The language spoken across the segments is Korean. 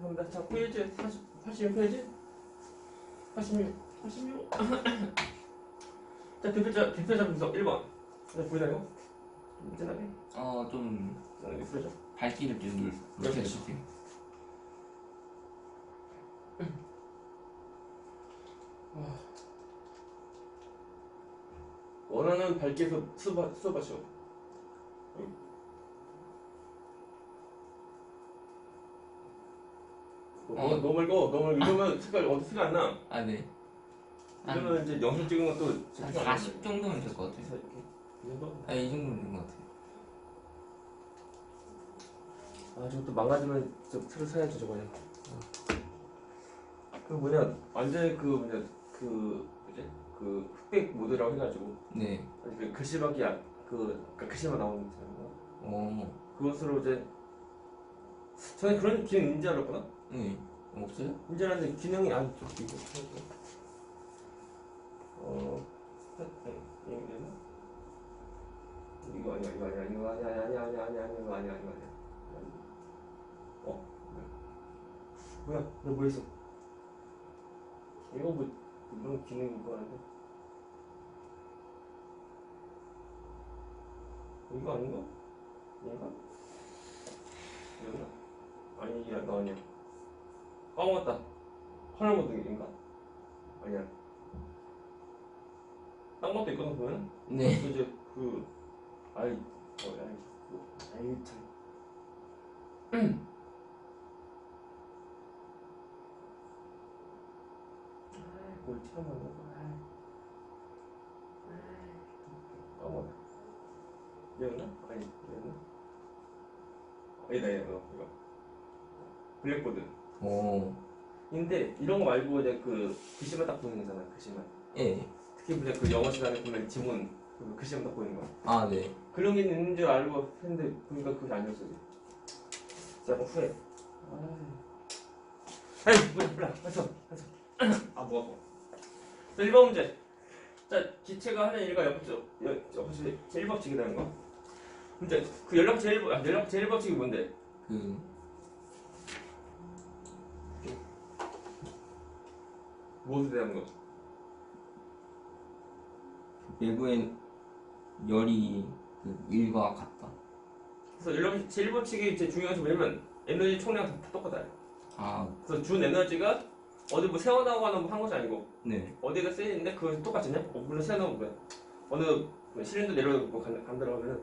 합니다. 자, 페이지 86페이지 86 자, 대표자 분석 1번. 자, 보이나 이거? 진하게? 좀 진하게 풀어줘. 밝기를 좀 높여주세요. 원하는 밝기에서 써봐줘. 너무 멀고 이러면 색깔 어디 티가 안 나. 아, 네. 이러면 이제 영상 찍은 것도 한 40 정도면 될 것 같아요. 이 정도? 아, 이 정도면 될 것 같아요. 아, 저것도 망가지면 저 틀을 사야지 저거 그냥. 그 뭐냐 완전 그 뭐냐 그 뭐지 그 흑백 모드라고 해가지고. 네. 그 글씨밖에 그러니까 글씨만 나오는 거잖아요. 그것으로 이제 저는 그런 기능 있는 줄 알았구나. 네. 없어요? 있는 줄 알았는데 기능이 안 좋고 이거 이거 아니야 이거 아니야. 뭐야? 너 뭐 했어? 이거 뭐 이런 기능이 있고 하는데 이거 아닌가? 얘가? 이거나? 아니 이게 너 아니야. 까먹었다. 하늘 모드인가? 아니야. 딴 것도 있거든 보면. 네. 이제 아이 참. 뭘 처음 하는 거야? 까먹어. 이거나? 아니 이거나? 아니다 이거. 블랙보드. 근데 이런 거 말고 이제 그 글씨만 딱 보이는 거잖아. 글씨만. 예. 특히 이제 그 영어 시간에 보면 지문 그 글씨만 딱 보이는 거. 아, 네. 그런 게 있는 줄 알고 했는데 보니까 그게 아니었어. 진짜 약간 후회. 아이 몰라. 했어. 아 뭐 아파. 자 1번 문제. 자 기체가 하는 일과 옆에서 1법칙이라는 거. 근데 그 연락체 1법칙이 뭔데? 무엇에 대한 거? 외부엔 열이 일과 같다. 그래서 연락체 1법칙이 제일 중요한 게 뭐냐면 에너지 총량 다 똑같아요. 아, 그래서 준 에너지가 어디 뭐 세워나가거나 뭐 한 것이 아니고 네. 어디가 세있는데 그거 똑같으냐? 물론 세워나가면 뭐야? 어느 실린더 내려놓고 간다고 하면은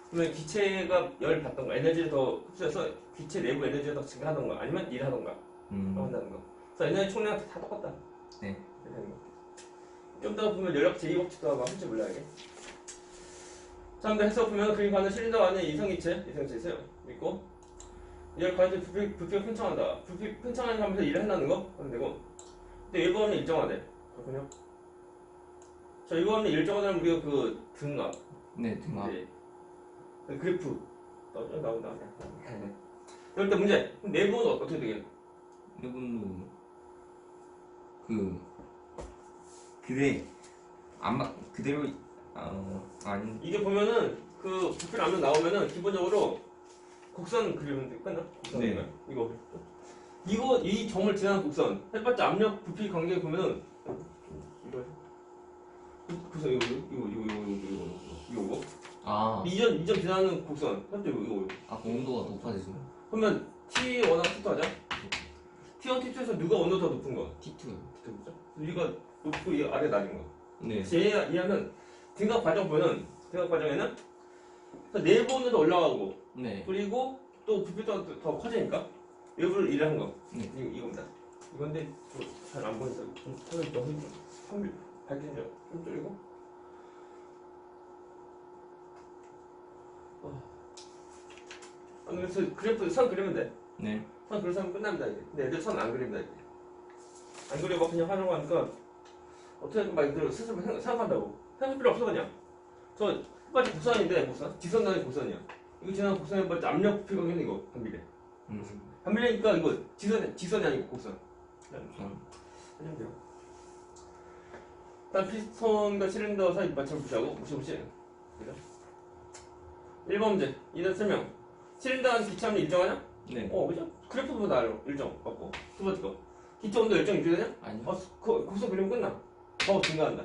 그러면 기체가 열 받던가 에너지를 더 흡수해서 기체 내부 에너지가 더 증가하던가 아니면 일하던가 한다는 거. 그래서 에너지 총량 다 똑같다. 네. 좀 더 보면 연락 제2법칙도 아마 할지 몰라요. 자, 근데 해서 보면 그림 가는 실린더 안에 이성기체 있어요. 있고 열 가운데 부피가 팽창한다. 부피 팽창하는 하면서 일을 한다는 거 하면 되고. 근데 일본은 일정하대. 그렇군요. 자, 이거는 일정하다는 우리가 그 등압. 네, 등압. 네. 그 그래프 나온다. 그럴 때 문제. 내부는 어떻게 되겠나? 내부는 그대 그대로 아니 이게 보면은 그 부필 안면 나오면은 기본적으로 곡선 그리면 돼. 끝나? 곡선 네. 그리면. 이거 이 점을 지나는 곡선 해봤자 압력 부피 관계 보면은 이거 그래서 이거 아, 이점 지나는 곡선 현재 이거 온도가 높아지죠. 그러면 T 원하고 T2 하자. T1, T2에서 누가 온도 더 높은 거? T2. 그죠? 이거 높고 이 아래 낮은 거. 네. 이하면 등각 과정 보면 등각 과정에는 내부 온도도 올라가고 네. 그리고 또 부피가 더 커지니까 외부를 일하는 거. 네. 이겁니다. 이건데 잘 안 보인다. 손을 너무 밝게 좀 줄이고. 그래서 그래프 선 그리면 돼. 네. 선 그려서 하면 끝납니다. 이제. 근데 애들 선 안 그립니다. 이제. 안 그려고 그냥 하려고 하니까 어떻게 막 이들 스스로 생각한다고. 생각할 필요 없어 그냥. 저 똑같이 곡선인데 곡선? 직선단의 곡선이야. 이거 지나간 곡선에 맞지 압력 부피 관계는 이거 반비례. 반비례니까 이거 직선이 아니고 곡선. 하면 돼요. 일단 피스톤과 실린더 사이 마찰 무시하고 무시. 그죠? 1번 문제. 이단 설명. 실린더 안 기체압력 일정하냐? 네. 그죠? 그래프 보면 알아. 일정 맞고. 두 번째 거. 기체 온도 일정 유지되냐? 아니요. 거기서 그리면 끝나. 더 증가한다.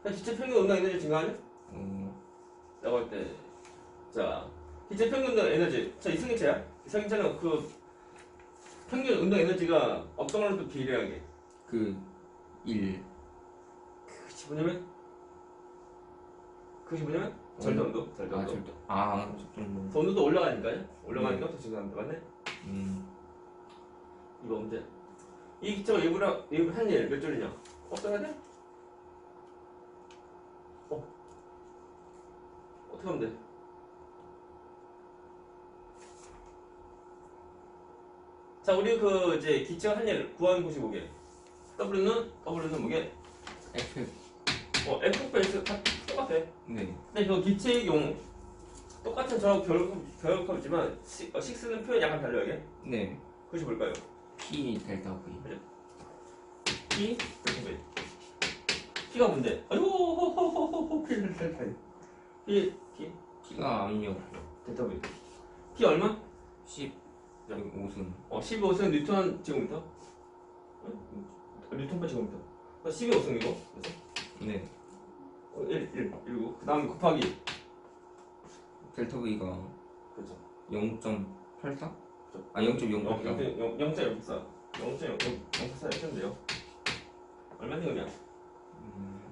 그럼 기체 평균 운동 에너지 증가하냐? 라고 할 때, 자, 기체 평균 운동 에너지. 자, 이승기체야. 이승기체는 그 평균 운동 에너지가 어떤 걸로 또 비례하게. 그 1. 그것이 뭐냐면 절대 온도. 절대 온도. 절대. 좀. 그 온도도 올라가니까요. 올라가니까 더 증가한다. 맞네? 이거 문제. 이 기체가 일부 한 일 몇 줄이냐? 어떻게 해야 돼? 어떻게 하면 돼? 자, 우리 그 이제 기체가 한 일 구하는 곳이 뭐게? W는 뭐게? F. F/X 다 똑같아. 네. 근데 그 기체의 경우 똑같은 저하고 결합하지만 식스는 표현 약간 달라요. 이게? 네. 그것이 뭘까요? P 델타 V. P 델타 V. P가 뭔데? 아이고 P 델타 V. P가 압력. 델타 V. P 얼마? 15승. 15승 뉴턴 제곱미터? 뉴턴 per 제곱미터. 12호승이고. 네. 1, 그 다음 곱하기. 델타 V가 그렇죠. 0.84? 그렇죠. 0.0. 0.04. 0.04 이렇게 돼요. 얼마니 그냥?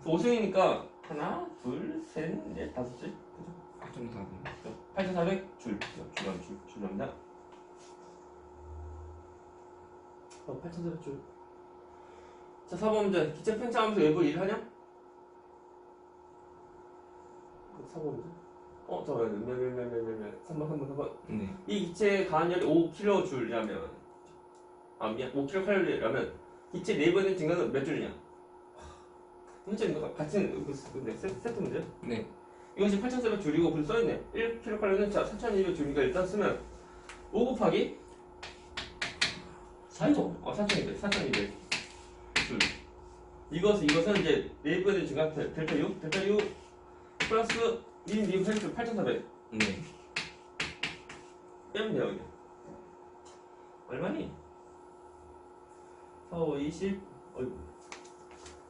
5승이니까 하나, 둘, 셋, 넷, 다섯 줄. 그죠? 8.4. 8,400 줄. 줄납니다. 8,400 줄. 자, 4번 문제. 기체 팽창하면서 외부 일하냐? 4번 문제. 잠깐만. 3번. 네. 이 기체의 가한열이 5kJ라면, 5kCal라면 기체 내부에 증가는 몇 줄이냐? 문제는 같은 문제, 세트 문제. 네. 이것이 8,400 줄이고 글 써있네. 1kCal는 자 3,200 줄이니까 일단 쓰면 5 곱하기 4,200 줄. 이것은 이제 내부에 증가 델타 U 플러스 님 8,400 네. 빼면 돼요. 이게 얼마니? 4, 5, 20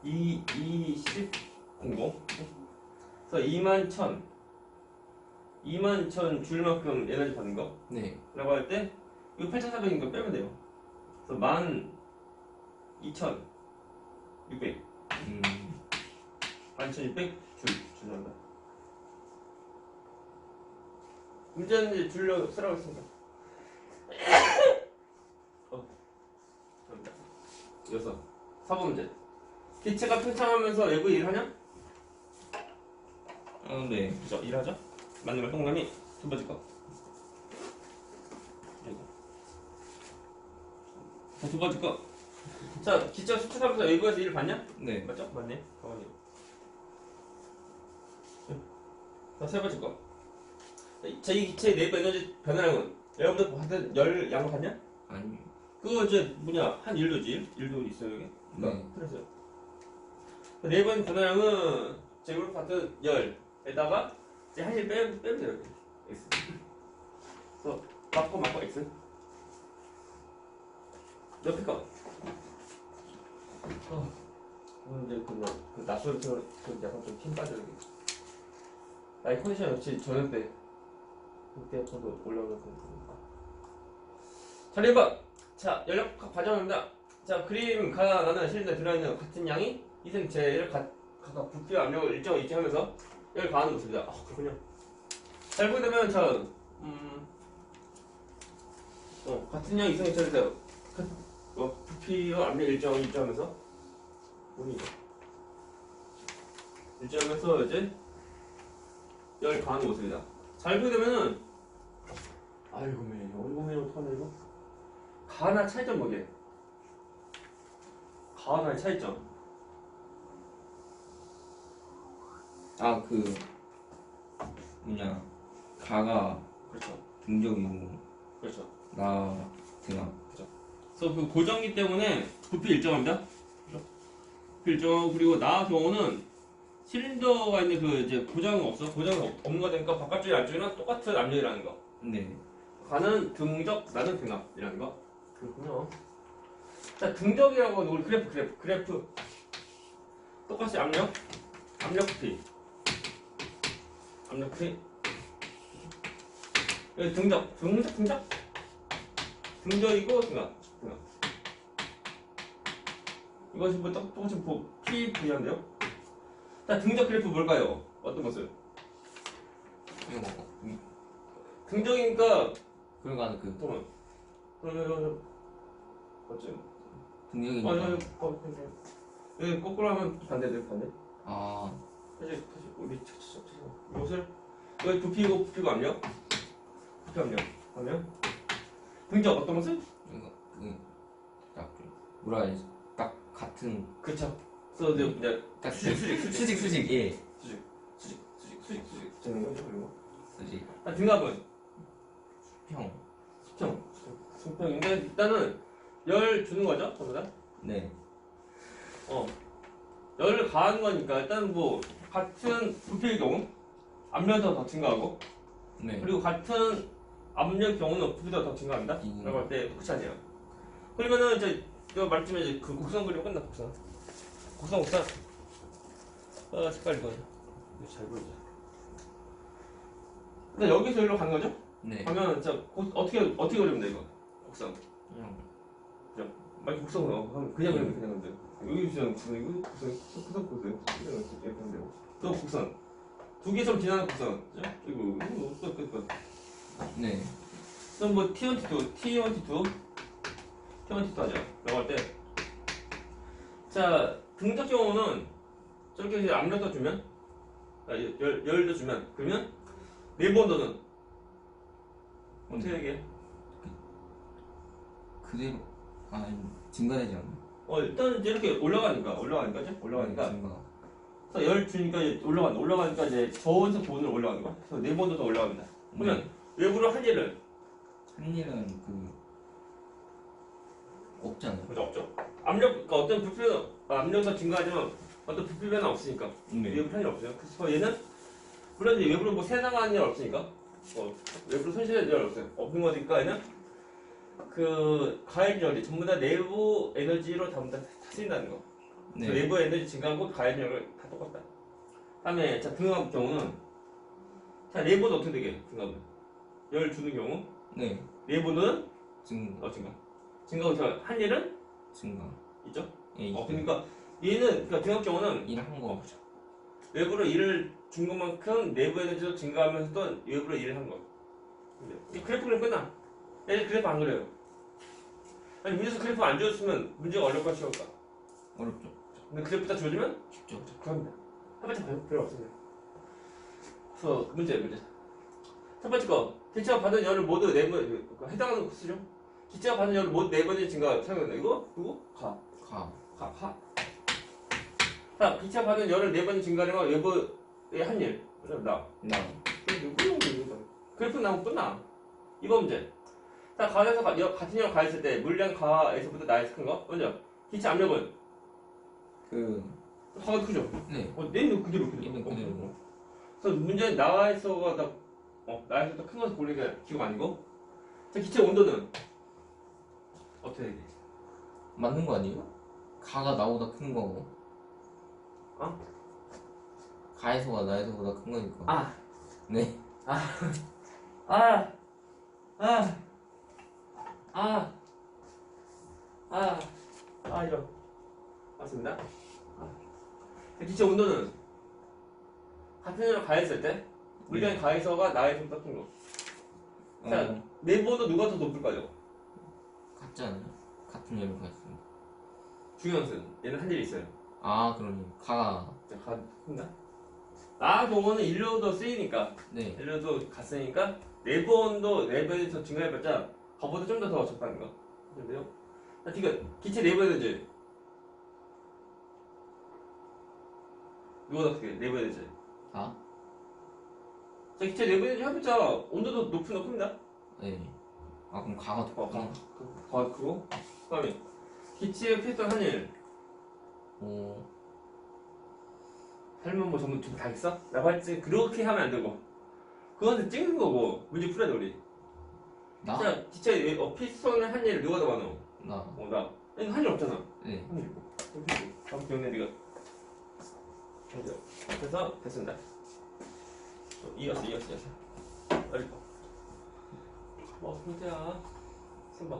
20 00 그래서 21,000 줄만큼 에너지 받는 거 네. 라고 할 때 이거 8,400인 거 빼면 돼요. 그래서 12,600 12,600 줄난다. 문제는 이제 줄로 쓰라고 했습니다. 갑니다. 이어서 4번 문제. 기체가 팽창하면서 외부 일하냐? 네. 그죠? 일하죠? 맞는 말 동그라미. 두 번째 거. 자, 두 번째 거. 자, 기체가 수축하면서 외부에서 일을 받냐? 네. 맞죠? 맞네. 가만히. 자, 세 번째 거. 자, 이 기체의 내부 에너지 변화량은 여러분들 받은 열 양을 받냐? 아니. 그거 이제 한 일도지. 일도 있어요, 여기. 네. 그래서 내부 변화량은 제곱으로 받은 열에다가 이제 한실 빼면 돼요. 이렇게. X. 그래서 맞고 X. 옆에 거. 오늘 이제 그 낮술부터 약간 좀 힘 빠져 여기. 나의 컨디션 역시 저녁 때 그때 저도 올라가서 자, 1번. 자, 연력 과정입니다. 자, 그림 나는 실린더에 들어있는 같은 양이 이생체를 각각 부피와 압력을 일정을 유지하면서 열 가하는 모습이다. 그렇군요. 잘 보게 되면 같은 양 이생체를 부피와 압력 일정을 유지하면서 뭐니까 유지하면서 이제 열 가하는 모습이다. 잘 보게 되면은 아이고 맨 어떡하냐 이거. 가나 차이점 뭐게? 가나의 차이점. 그 가가 그렇죠. 등적이고 그렇죠. 나 등압. 그래서 그 고정기 때문에 부피 일정합니다. 그렇죠? 부피 일정하고 그리고 나 경우는 실린더가 있는 그 이제 고정은 없어. 고정이 없는 거 되니까 바깥쪽이 안쪽이랑 똑같은 압력이라는 거. 네. 가는 등적 나는 등압이라는 거. 그렇군요. 자, 등적이라고 우리 그래프. 똑같이 압력 P. 여기 등적. 등적이고 등압. 이것이 뭐 똑같이 P V인데요. 자, 등적 그래프 뭘까요? 어떤 것을? 이거 등적이니까 그러니까 그 그러면 어째? 등력이니까. 여기 거꾸로 하면 반대. 아, 다시 우리 이것을 여기 부피고 압력. 하면 등적 어떤 것을? 이거 딱 뭐라 해야지? 딱 같은 그쵸. 그래서 이제 딱 수직. 예. 수직 되는 거죠. 그리고 수직 등압은 수평. 수평인데 일단은 열 주는 거죠, 전부 다. 네. 열을 가하는 거니까 일단 뭐 같은 부피의 경우 압력도 더 증가하고 네. 그리고 같은 압력 경우는 부피가 더 증가한다. 라고 할 때 그렇지 않아요. 그러면은 이제 이거 말씀에 이제 그 곡선 그리고 끝나 곡선. 색깔 이거 잘 보이죠. 근데 여기서 여기로 가는 거죠? 네. 가면 진짜 어떻게 그리면 돼 이거 곡선. 그냥 만약 곡선으로 하면 그냥 그리면 돼. 여기 주는 곡선이고 곡선 이렇게 하면 되고 또 곡선 두 개점 지나는 곡선 그리고 끝. 네. 그럼 뭐 T1, T2 하죠. 라고 할 때 자 등적 경우는 저렇게 이제 압력도 주면 열도 주면 그러면 내부 온도는 어떻게 되게? 그대로 증가되지 않나? 일단 이제 이렇게 올라가니까 증가. 그래서 열 주니까 이제 올라가니까 이제 저온에서 고온으로 올라가는 거야. 그래서 내부 온도도 올라갑니다. 그러면 외부로 한 일은 일은 없잖아요. 그죠 없죠. 그러니까 어떤 부피는 압력도 증가하지만 어떤 부피 변화 없으니까 외부 편이 없어요. 그래서 얘는 물론 이제 외부로 뭐 새 나가는 일 없으니까 외부로 손실할 일 없는 거니까 얘는 그 가해력이 전부 다 내부 에너지로 전부 다 쓰인다는 거. 네. 내부 에너지 증가하고 가해력을 다 똑같다. 다음에 자 등압 경우는 자 내부는 어떻게 되게 등압은 열 주는 경우 네. 내부는 증가. 증가하고 한 일은 증가. 있죠. 예. 그러니까 얘는 그러니까 등압 경우는 일한 거. 외부로 일을 준 것만큼 내부 에너지도 증가하면서도 외부로 일을 한 거. 이 그래프는 끝나. 얘 그래프 안 그래요. 아니 문제에서 그래프 안 지웠으면 문제가 어렵까 쉬울까? 어렵죠. 근데 그래프 다 지워지면 쉽죠. 그럽니다. 첫 번째 별로 없습니다. 그래서 문제. 첫 번째 거 기체가 받은 열을 모두 해당하는 코스죠. 기체가 받은 열을 모두 4번의 증가 사용한다. 이거 누구? 가. 자, 기체가 받은 열을 4번의 증가량과 외부의 한 일. 나. 그래프 나오면 끝나. 이번 문제. 자, 가에서 같은 열을 가했을 때 물량 가에서부터 나에서 큰 거. 먼저 기체 압력은 가가 크죠. 네. 얘는 그대로. 얘는 그대로. 그래서 문제는 나에서가 나에서 더 큰 것을 고르니까 기가 아니고. 자, 기체 온도는 어떻게 되게? 맞는 거 아니에요? 가가 나보다 큰 거고. 가에서가 나에서보다 큰 거니까. 네. 이런. 맞습니다. 기체 온도는 같은 열을 가했을 때 물량이 가에서가 나에서보다 큰 거. 자, 내부 온도 누가 더 높을까요? 같지 않아요? 같은 열을 가했습니다. 중요한 것은 얘는 한 일이 있어요. 그러네. 가가. 가 큽니다. 나 경우는 인류도 쓰이니까 네. 인류도 갔으니까 내부 온도 내부에서 증가해봤자 가보다 좀 더 적다는 거. 그런데요. 자, 지금 기체 내부 에너지 누가 더 크게? 내부 에너지. 가? 자, 기체 내부 에너지 해봤자 온도도 높은 거 큽니다. 네. 그럼 가가 더 크구나. 가 크고 그다음에 기체에 필요한 한일. 설명 뭐 전부 다 있어? 라고 할지 그렇게 하면 안 되고 그건 찍는 거고 문제 풀어야 돼 우리. 나? 자, 기체 피스톤의 한 일을 누가 더 많아? 나. 나. 한 일 없잖아. 네. 한 일 있고. 다음 기억내 네가. 그래서 됐습니다. 이겼어. 빨리 봐. 형태야. 선봐.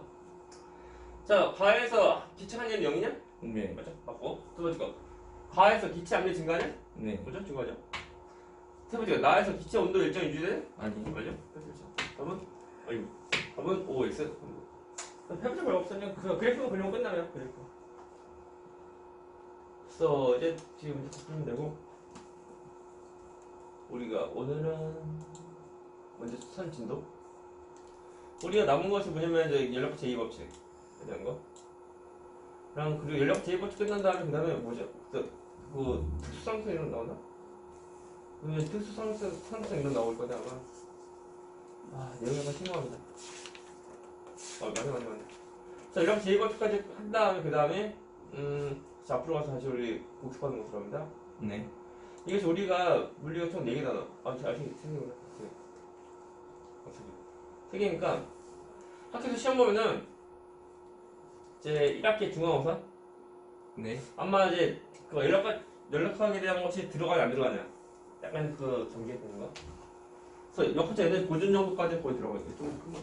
자, 가에서 기체 한 일은 0이냐? 네. 맞죠? 맞고. 두 번째 거. 가에서 기체 압력이 증가하냐? 네. 뭐죠? 증가하죠? 세 번째 거. 나에서 기체 온도 일정 유지되냐? 아니. 맞죠? 답은? 아니, 답은 OX. 해보자 별로 없으면 그 그래프만 그리면 끝나면 그래프. 그래서 이제 지금 풀면 되고 우리가 오늘은 먼저 선 진도. 우리가 남은 것이 뭐냐면 이제 연력 제2법칙에 대한 거. 그리고 연력 제2법칙 끝난 다음에 그 다음에 뭐죠? 그 특수상승 이런 거 나오나? 특수상승 이런 거 나올 거다 아마. 아, 내용이 약간 심오합니다. 맞네. 자, 이렇게 제2법칙까지 한 다음에 그 다음에 자, 앞으로 가서 다시 우리 복습하는 것으로 합니다. 네. 이것이 우리가 물리가 총 4개잖아. 아직 3개구나. 3개니까 학교에서 시험 보면은 이제 1학기 중간고사 네. 아마 이제 그 연락하게 대한 것이 들어가냐 안 들어가냐 약간 그 전개되는 거. 그래서 역학자 애들 고전 정도까지 거의 들어가 있어요. 좀 큰 거.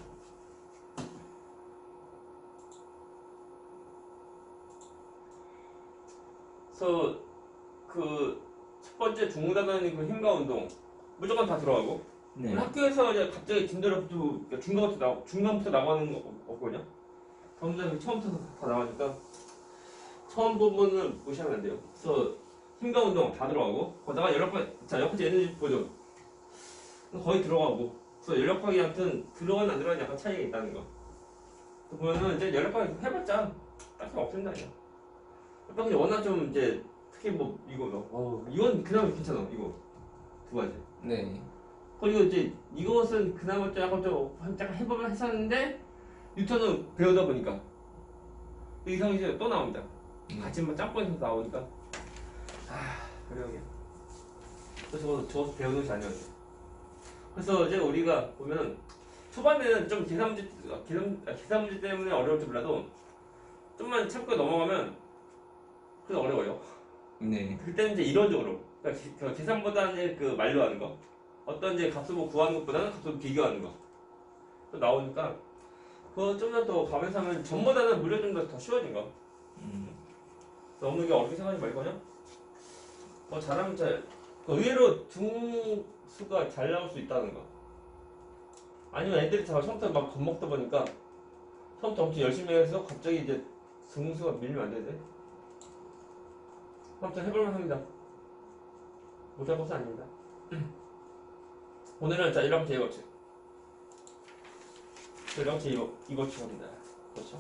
그래서 그 첫 번째 중후단원이 그 힘과 운동 무조건 다 들어가고 네. 학교에서 이제 갑자기 진도로부터 중간부터 나가는 거 없거든요. 전부 다 처음부터 다 나가니까 처음 부분은 무시하면 안 돼요. 그래서 힘과 운동 다 들어가고 거기다가 역학자 에너지 보존 거의 들어가고 그래서 연력학이 아무튼 들어가는 안 들어가는 약간 차이가 있다는 거. 보면은 이제 연력학이 해봤자 딱히 없습니다. 연력학이 워낙 좀 이제 특히 뭐 이건 그나마 괜찮아. 이거 두 가지. 네. 그리고 이제 이것은 그나마 좀 약간 해보면 했었는데 뉴턴은 배우다 보니까 이상이 이제 또 나옵니다. 같이 막 짬뽕에서 나오니까 그래요. 그래서 저것도 배우는 것이 아니었죠. 그래서 이제 우리가 보면 초반에는 좀 계산 문제 때문에 어려울지 몰라도 좀만 참고 넘어가면 그래도 어려워요. 네. 그때는 이제 이론적으로 그러니까 계산보다는 그 말로 하는 거 어떤 이제 값을 뭐 구하는 것보다는 값을 비교하는 거 또 나오니까 그거 좀만 더 가면서 하면 전보다는 무려 좀 더 쉬워진 거. 너무 이게 어렵게 생각하지 말고요. 잘하면 의외로 등수가 잘 나올 수 있다는 거. 아니면 애들이 다 처음부터 막 겁먹다 보니까 처음부터 엄청 열심히 해서 갑자기 이제 등수가 밀리면 안 되지. 아무튼 해볼만 합니다. 못할 것은 아닙니다. 오늘은 자 1학 제2법칙 1학 제2법칙 합니다. 그렇죠?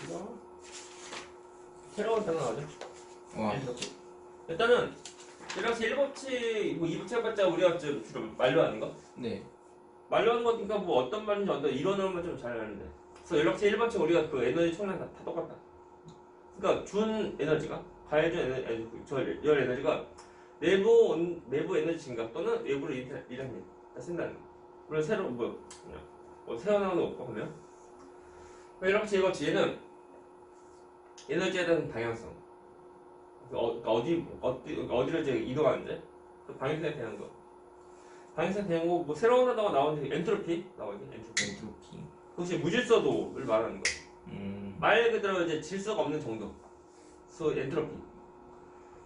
이거 새로운 단어 나오죠? 와. 일단은 1학 제1법칙 2법칙 해봤자 우리가 주로 말로 하는 거? 네. 말로 하는 거니까 뭐 어떤 말인지 어떤 이론으로만 좀 잘 아는데. 그래서 1학 제1법칙 우리가 그 에너지 총량 다 똑같다. 그러니까 준 에너지가 가해준 열 에너지가 내부 에너지 증가 또는 외부로 이란이 쓴다는 거. 물론 새로 새어나오는 거 없고 그러면 이렇게 제거 뒤에는 에너지에 대한 방향성. 그러니까 어디를 이제 이동하는데 그 방향성에 대한 거. 방향성에 대한 거 뭐 새로운 단어가 나오는데 엔트로피 나오지 엔트로피. 그것이 무질서도를 말하는 거. 말 그대로 이제 질서가 없는 정도. 그래서 엔트로피.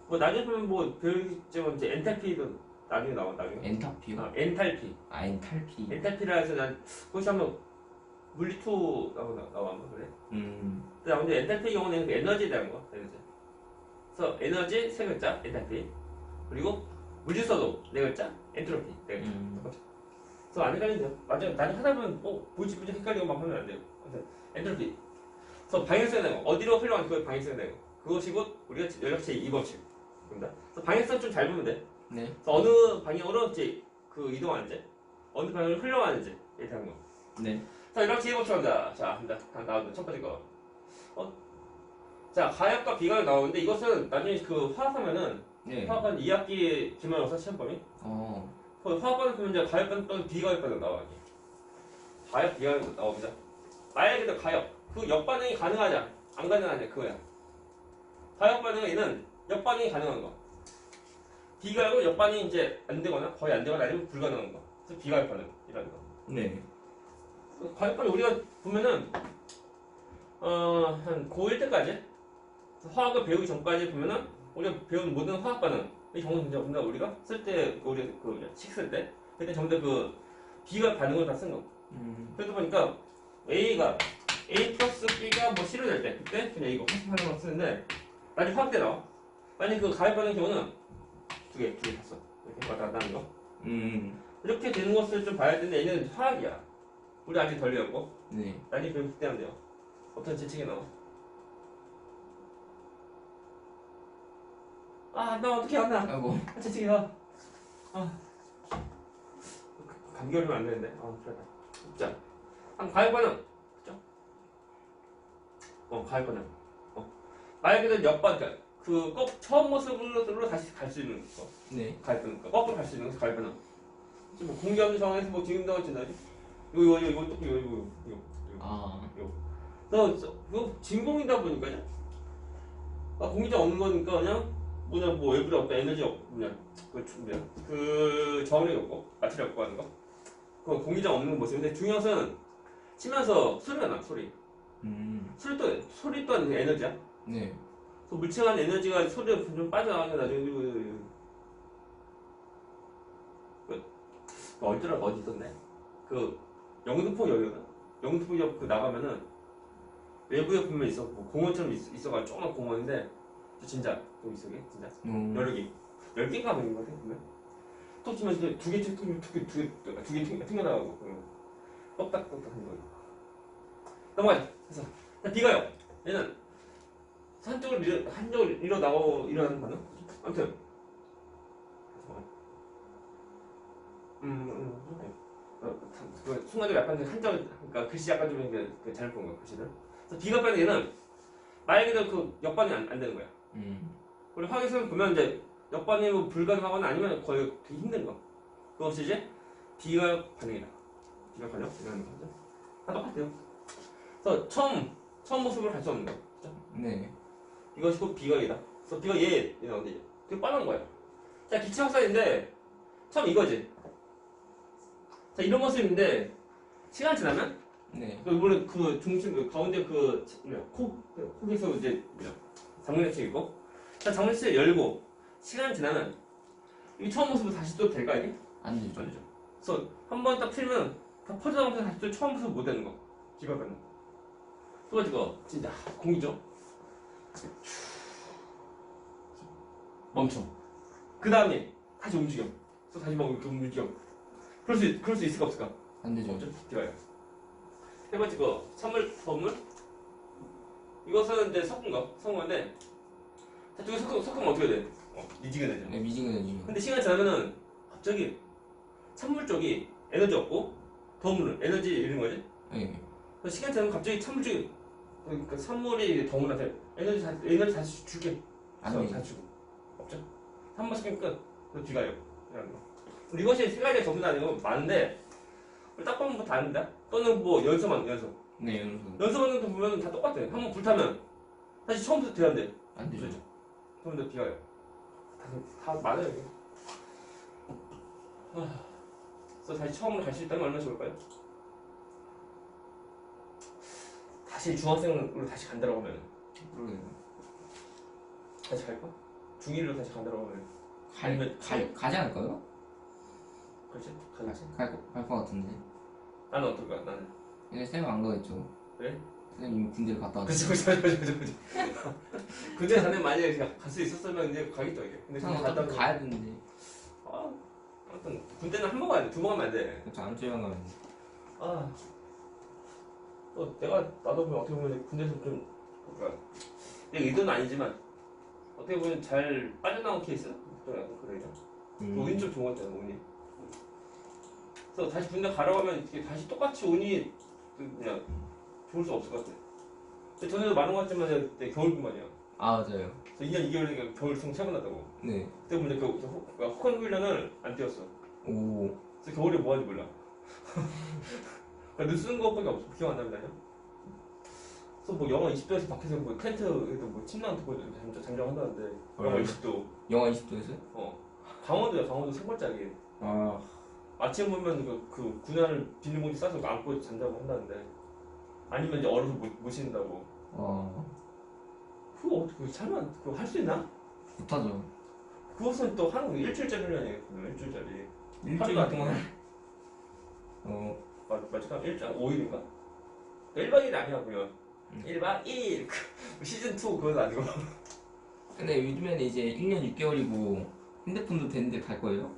뭐 나중에 보면 뭐 배우겠지만 이제 엔탈피도 나중에 나와. 엔탈피요? 엔탈피. 엔탈피. 엔탈피라 해서 난 거기서 한번 물리2 나와 한번 그래. 근데 엔탈피 경우는 그 에너지에 대한 거. 그래서 에너지 세 글자 엔탈피. 그리고 무질서도 네 글자 엔트로피. 네 글자. 그래서 안 헷갈리네요. 나중에 하다 보면 보지 헷갈리고 막 하면 안 돼요. 엔트로피. 그래서 방향성에 대한 거. 어디로 흘러가는 그 방향성에 대한 거. 그것이 곧 우리가 연력 제2법칙. 그래서 방향성 좀 잘 보면 돼. 네. 그래서 어느 방향으로 이제 그 이동하는지, 어느 방향으로 흘러가는지 이렇게 하는 거. 네. 자, 연력 제2법칙 합니다. 자, 나온다. 첫 번째 거. 자, 가역과 비가역 나오는데 이것은 나중에 그 화학하면은 네. 화학은 2학기 기말고사 시험범위. 화학반을 보면 이제 가역반 또는 비가역반으로 나와. 가역, 비가역 나오보자. 만약에 가역, 그 역반응이 가능하냐, 안 가능하냐, 그거야. 가역 반응은 얘는 역반응이 가능한 거. 비가역은 역반응이 이제 안 되거나 거의 안 되거나 아니면 불가능한 거. 그래서 비가역 반응이라는 거. 네. 가역 반응 우리가 보면은 한 고1 때까지 화학을 배우기 전까지 보면은 우리가 배운 모든 화학 반응 이 정도 전부 다 우리가 쓸 때 우리 식 쓸 때 그때 전부 다 그 비가역 반응을 다 쓴 거. 그러다 보니까 A가 A 플러스 B가 뭐 C로 될 때 그때 그냥 이거 화학반응을 쓰는데 나중에 화학 때 나와. 만약 그 가역 반응 경우는 두 개 봤어. 이렇게 왔다 갔다 하는 거. 이렇게 되는 것을 좀 봐야 되는데 얘는 화학이야. 우리 아직 덜 배웠고. 네. 나중에 배우면 그때 하면 돼요. 어떤 재치가 나와. 아, 나 어떻게 안 나? 아이고. 재치가 나와. 아. 감기 걸리면 안 되는데. 아, 그래. 자, 한 가역 반응. 그죠? 가역 반응. 만약에 역반, 그러니까 꼭 처음 모습으로 다시 갈 수 있는 거. 네. 가역 반응. 거꾸로 갈 수 있는 거 가역 반응. 지금 뭐 공기압 상황에서 뭐 지금 나왔잖아요. 이거. 아. 그래서 이거 진공이다 보니까요. 공기장 없는 거니까 그냥 뭐 외부에 없다 에너지 없고 그냥 그 저항력이 없고 마찰이 없고 하는 거. 그 공기장 없는 모습인데 중요한 것은 치면서 소리가 나 소리. 소리 또한 에너지야. 네. 그 물체간 에너지가 소리가 좀 빠져나가면 나중에 어디더라 어디 있었네. 그 영등포역이었나? 영등포역 그 나가면은 외부에 보면 있어. 뭐 공원처럼 있어가 조그만 공원인데 진짜 또 있어 게 진짜 여러 개 10개인가 있는 거 같아 보면 또 치면 이제 두개 튕겨나가고 똑딱똑딱 하는 거. 넘어가자. 그래서 비가요. 얘는 한쪽으로 일어나고 일어나는 반응. 아무튼 순간적으로 약간 한쪽 그러니까 글씨 약간 좀 잘못 본 거 글씨를. 그래서 비가 반응 얘는 만약에 그 역반응이 안 되는 거야. 우리 화학에서는 보면 이제 역반응이 불가능하거나 아니면 거의 되게 힘든 거. 그것이 이제 비가역 반응이다. 비가역 반응이라는 거죠. 다 똑같아요. 그래서 처음 모습으로 갈 수 없는 거. 그죠? 네. 이것이 곧 비가역이다. 그래서 비가 얘는 어디? 되게 빠른 거야. 자 기체 확산인데 처음 이거지. 자 이런 모습인데 시간 지나면 네. 물론 그 중심 가운데 콕에서 이제 장문대책 있고 자 장문대책 열고 시간 지나면 이 처음 모습으로 다시 또 될까 이게? 안 되죠. 안 되죠. 그래서 한 번 딱 풀면 다 퍼져나가면서 다시 또 처음 모습 못 되는 거. 비가가는. 그래가지고 진짜 공이죠. 멈춰. 그 다음에 다시 움직여. 또 다시 막 이렇게 움직여. 그럴 수 있을까 없을까? 안 되죠. 없죠. 비가요. 해가지고 찬물, 더물 이것은 이제 섞은 건데 자, 두 개 섞으면 어떻게 돼? 미지근해져. 네, 미지근해지죠. 근데 시간 지나면은 갑자기 찬물 쪽이 에너지 없고 더물은 에너지 잃는 거지. 네. 그래서 시간 지나면 갑자기 찬물 쪽이 그러니까 찬물이 더물한테 에너지 다시 줄게. 안 되죠. 다 주고 없죠. 한 번 섞이면 끝. 그래서 비가요. 이라는 거. 이것이 세 가지가 전부 다 아니고 많은데 딱 보면 뭐 다 아는다. 또는 뭐 연습. 네, 연습하는 거 보면 다 똑같아. 한 번 불타면 다시 처음부터 돼야 돼. 안 되죠. 그럼 비가요. 다 맞아요 이게. 그래서 다시 처음으로 갈 수 있다면 얼마나 좋을까요? 다시 중학생으로 다시 간다고 하면 모르겠네요. 다시 갈까? 중1로 다시 간다고 하면 가지 않을까요? 그렇지? 가지? 갈 것 같은데. 나는 어떨까? 나는 근데 쌤은 안 가겠죠. 그래? 쌤 이미 군대를 갔다 왔죠. 그치. 군대 가면 만약에 갈 수 있었으면 이제 가겠죠 이게. 근데 형 갔다 어차피 가야 되는데. 아무튼 군대는 한 번 가야 돼. 두 번 가면 안 돼. 그렇죠. 안 뛰어가면. 또 나도 보면 어떻게 보면 군대에서 좀 그러니까 내 의도는 아니지만 어떻게 보면 잘 빠져나온 케이스? 좀 약간 그래요. 운이 좀 좋은 것 같아요. 운이. 그래서 다시 군대 가라고 하면 다시 똑같이 운이 그냥 좋을 수 없을 것 같아요. 근데 전에도 말한 것 같지만 그때 겨울뿐만이야. 아 맞아요. 그래서 2년 2개월이니까 겨울 성 최고 났다고. 네. 그때 보면 혹한 훈련을 안 뛰었어. 오. 그래서 겨울에 뭐 하는지 몰라. 그러니까 쓰는 것밖에 없어. 기억 안 납니다. 그래서 뭐 영하 20도에서 밖에서 뭐 텐트에도 뭐 침낭 듣고 잠잠한다는데 영하 20도. 영하 20도에서? 강원도야. 강원도 산골짜기. 아, 아침 보면 그 군화를 비닐봉지 싸서 안고 잔다고 한다는데 아니면 이제 얼어서 못 쉰다고. 그거 어떻게 살만 그거 할 수 있나? 못하죠. 그것은 또 하는 거 일주일짜리 훈련이에요. 일주일짜리. 일주일 하루가 동안. 맞지? 5일인가? 1박 2일 아니야 그냥 1박 2일 시즌2 그건 아니고. 근데 요즘에는 이제 1년 6개월이고 핸드폰도 되는데 갈 거예요?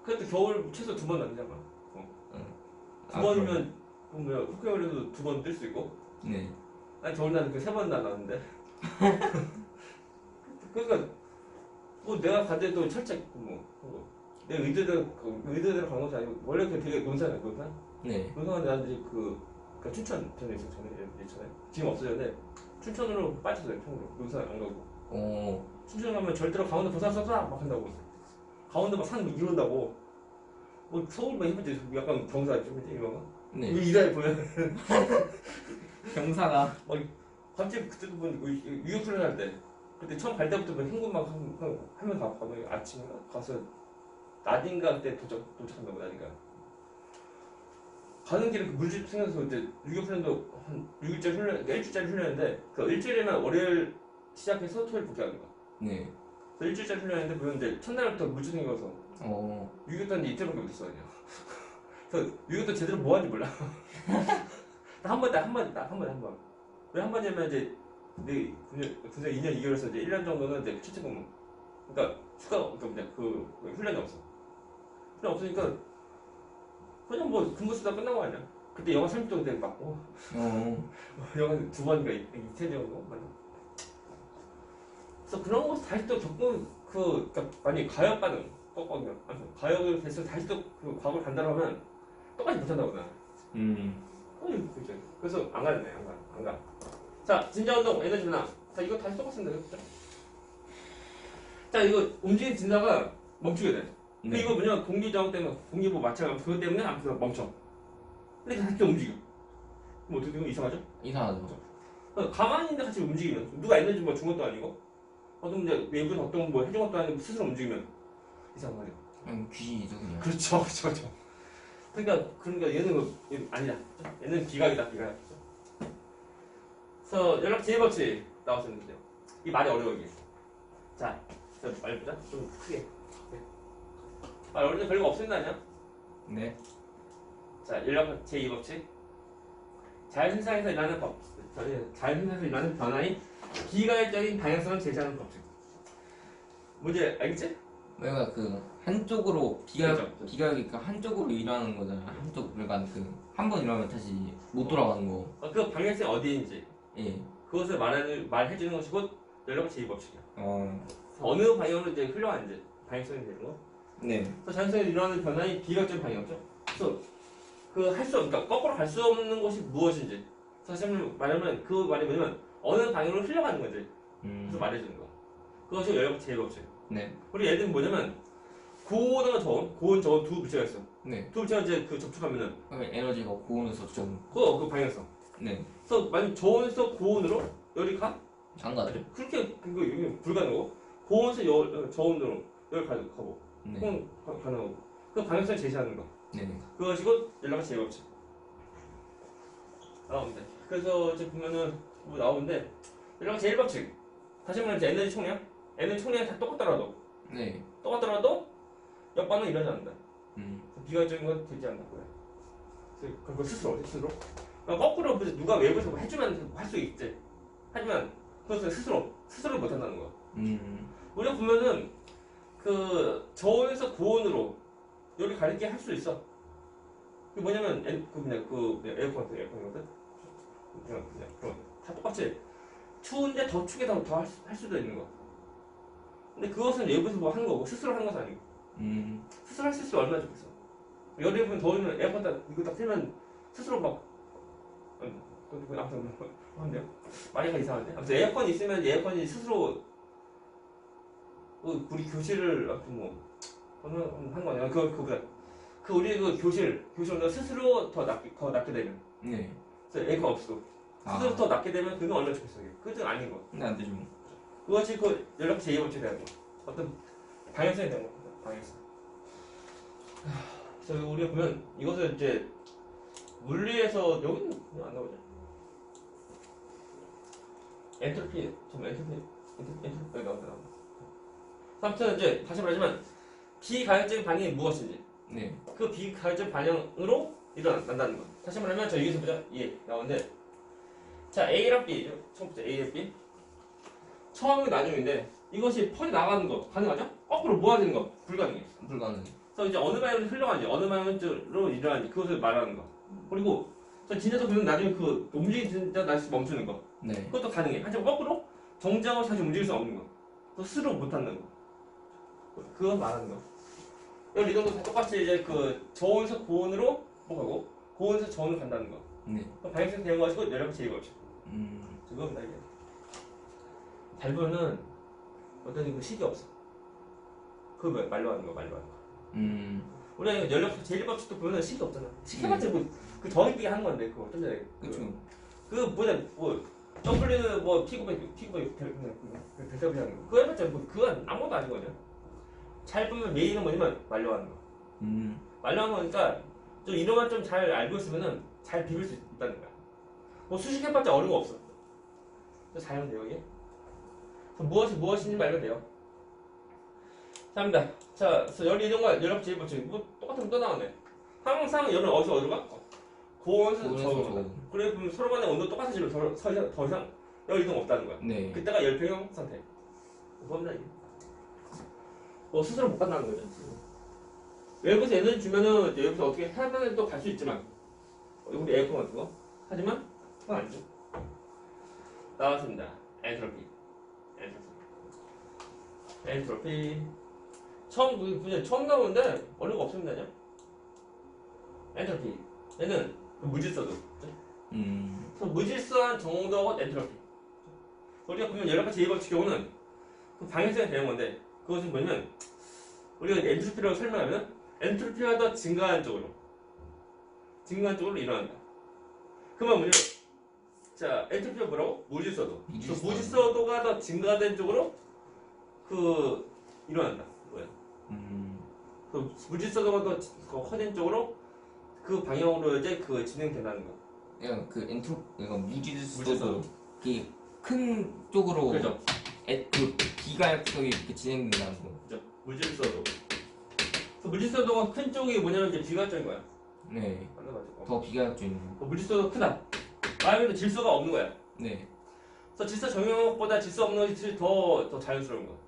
그래도 겨울 최소 2번 다니잖아. 두 번이면 뭐야 흑겨울에도 2번 뛸 수 있고. 네. 아니 겨울 나는 그 3번 나왔는데. 그러니까 뭐 내가 갈 때도 철책 내 의도대로 간 것이 아니고 원래 그 되게 논산이야 논산. 네. 논산은 난 이제 그 춘천 전에 있었잖아요. 지금 없어졌는데 춘천으로 빠졌어요. 통으로 논산 안 가고. 춘천 가면 절대로 강원도 벗어서다 막 한다고. 강원도 막 산 이룬다고. 뭐 서울만 해보지 약간 경사 좀 이런 거. 네. 이달에 보면 경사가. 갑자기 그때도 보니 유격훈련 할 때. 그때 처음 갈 때부터 뭐 행군 막 하면 가거든요. 아침에 가서 낮인가 그때 도착한다고 낮인가. 가는 길에 그 물집 생겨서 이제 유격훈련도 한 6일짜리 훈련, 그러니까 일주일짜리 훈련인데 그 일주일이면 월요일 시작해서 토요일 복귀하는 거야. 네. 그래서 일주일짜리 훈련인데 보면 이제 첫날부터 물집 생겨서 유격단 이틀밖에 못했어 그냥. 그래서 유격단 제대로 뭐 하는지 몰라. 한 번. 왜 한 번이냐면 이제 내 군대 2년 2개월에서 이제 1년 정도는 이제 출퇴 근무. 그러니까 휴가 그러니까 그 훈련이 없어. 훈련 없으니까 그냥 뭐 근무 쓰다 끝난 거 아니야. 그때 영하 30도 때 막 영하 2번인가 이틀 정도 맞나. 그래서 그런 거 다시 또 겪는 그러니까 만약 가역 반응 꺾거든요. 가역을 돼서 다시 또 그 과거를 간다고 하면 똑같이 못한다고 나. 그죠. 그래서 안 가네 안 가. 자 진자 운동 에너지 변화. 자 이거 다시 똑같습니다. 그렇죠? 자 이거 움직이는 진자가 멈추게 돼. 근데 이거 뭐냐 공기 저항 때문에 공기 뭐 마찰 그것 때문에 앞에서 멈춰. 근데 다시 또 움직여. 뭐 어떻게 되면 이상하죠? 이상하죠. 가만히 있는데 같이 움직이면 누가 에너지 뭐 준 것도 아니고 어떤 이제 외부에서 어떤 뭐 해준 것도 아니고 스스로 움직이면 이상한 거죠. 귀신이죠 그냥. 그렇죠. 그러니까 얘는 아니다. 얘는 기각이다. 그래서 연락 제일 법칙 나왔었는데요. 이 말이 어려워 이게. 자, 말 보자. 좀 크게. 말 어려운데 별거 없습니다, 아니야? 네. 자, 연락 제2 법칙. 자연현상에서 일어나는 자연현상에서 일어나는 변화인 비가역적인 방향성을 제시하는 법칙. 뭔지 알겠지? 내가 그 한쪽으로 비가역이니까 한쪽으로 일어나는 거잖아. 한쪽 그러니까 그 한 번 일어나면 다시 못 돌아가는 거. 그 방향성이 어디인지. 예. 그것을 말해주는 것이 곧 연락 제2 법칙이야. 어느 방향으로 이제 흘러가는지 방향성이 되는 거. 네. 그래서 자연성에 일어나는 변화인 비가역적인 방향이죠. 그래서 그러니까 거꾸로 갈 수 없는 것이 무엇인지. 사실 말하면 그 말이 뭐냐면 어느 방향으로 흘러가는 거지. 그래서 말해주는 거. 그것이 연락 제2 법칙. 네. 우리 예를 들면 뭐냐면 고온과 고온, 저온 두 물체가 있어. 네. 두 물체가 이제 그 접촉하면은 에너지가 고온에서 좀. 그 방향성. 네. 그래서 만약 저온에서 고온으로 열이 가? 안 가죠. 그렇게 그거 이게 불가능하고 고온에서 저온으로 열이 가고 네. 그건 가능하고 그 방향성을 제시하는 거. 네. 그것이 곧 연락의 제곱칙. 나옵니다. 그래서 이제 보면은 뭐 나오는데 연락의 제일법칙. 다시 말해서 에너지 총량 다 똑같더라도 네. 역반응 일어나지 않는다. 음. 비관적인 건 되지 않는다고요. 그거 스스로. 그러니까 거꾸로 누가 외부에서 뭐 해주면 할 수 있지. 하지만 그것을 스스로 못한다는 거. 우리가 보면은 그 저온에서 고온으로 열이 가리게 할 수 있어. 그 뭐냐면 에어컨이거든. 그냥 다 똑같이 추운데 더 추게 더 할 수도 있는 거. 근데 그것은 외부에서 뭐 하는 거고 스스로 하는 것은 아니고. 스스로 할 수 있으면 얼마나 좋겠어. 열이 보면 더우면 에어컨 이거 딱 틀면 스스로 막 아무튼 한데요. 말이가 이상한데. 아무튼 에어컨 있으면 에어컨이 스스로 우리 교실을 아무튼 뭐 하는 거 아니야. 그거보다 그 우리 그 교실 온도 스스로 더 낮게 되면 네. 그래서 에어컨 없어도 스스로 더 낮게 되면 그건 얼마나 좋겠어요. 그건 아닌 거. 근데 안 되죠. 그것이 그 연락 제2법칙에 대한 거. 어떤 방향성에 대한 겁니다. 방향성. 그래서 우리가 보면 이것을 이제 물리에서 여기는 그냥 안 나오죠. 엔트로피 여기 나온다. 아무튼 이제 다시 말하지만 비가역적인 반응이 무엇인지 네. 그 비가역적 반응으로 일어난다는 거. 다시 말하면 저 여기서 보자. 예 나오는데 자 A랑 B죠. 처음부터 A랑 B. 처음이 나중인데 이것이 펄이 나가는 거 가능하죠? 거꾸로 모아지는 거 불가능해. 불가능. 그래서 이제 어느 방향으로 흘러가는지 어느 방향으로 일어나는지 그것을 말하는 거. 그리고 저 진짜도 보면 나중에 그 움직이 진짜 다시 멈추는 거. 네. 그것도 가능해. 하지만 거꾸로 정지하고 다시 움직일 수 없는 거. 또 스스로 못하는 거. 그거 말하는 거. 여기 이 정도 다 똑같이 이제 그 저온에서 고온으로 가고 고온에서 저온으로 간다는 거. 네. 방향성 대응 가지고 내려가 제거하죠. 그겁니다 이게. 발부는 어떤 그 식이 없어. 그 뭐야 말로 하는 거. 우리가 연력 제1법칙도 보면 식이 없잖아. 식해봤자 뭐그 정의비게 하는 건데 그거 좀 전에. 그쵸. 그 뭐냐 뭐 W 뭐 T고백 델타비 하는 거. 그거 해봤자 뭐 그건 아무것도 아닌 거냐. 잘 보면 메인은 뭐냐면 말로 하는 거. 말로 하는 거니까 좀 이론만 좀 잘 알고 있으면은 잘 비빌 수 있다는 거야. 뭐 수식 해봤자 어려운 거 없어. 잘 하면 돼요 이게. 무엇인지 말면 돼요. 자, 그래서 열 이동과 연력 제일법칙 뭐 똑같은 거 또 나오네. 항상 열은 어디로 가? 고온에서 저온으로 가. 그래 보면 서로 간의 온도 똑같아지면 더 이상 열 이동 없다는 거야. 네. 그때가 열평형 상태. 그겁니다 이게. 뭐 스스로 못 간다는 거죠. 외부에서 에너지 주면은 이제 여기서 어떻게 하면 또 갈 수 있지만 우리 에어컨 같은 거 하지만 그건 아니죠. 나왔습니다. 엔트로피 처음 나오는데 어려운 거 없습니다. 엔트로피 얘는 무질서도 그래서 무질서한 정도가 엔트로피. 우리가 보면 여러 가지 제이법칙 경우는 그 방향성에 대한 건데 그것은 뭐냐면 우리가 엔트로피라고 설명하면 엔트로피가 더 증가한 쪽으로 일어난다. 그 말 뭐냐면 자 엔트로피가 뭐라고? 무질서도. 무질서도가 더 증가된 쪽으로 그 일어난다. 뭐야? 그 무질서도가 더 커진 쪽으로 그 방향으로 이제 그 진행된다는 거. 그러니까 그 무질서도 그게 큰 쪽으로 그렇죠. 그 비가역적이 이렇게 진행된다는 거. 그렇죠. 무질서도. 그 무질서도가 큰 쪽이 뭐냐면 이제 비가역적인 거야. 네. 맞아가지고. 더 비가역적인 거. 무질서도 크다. 말 그대로 질서가 없는 거야. 네. 그래서 질서 정형보다 질서 없는 것이 더 자연스러운 거.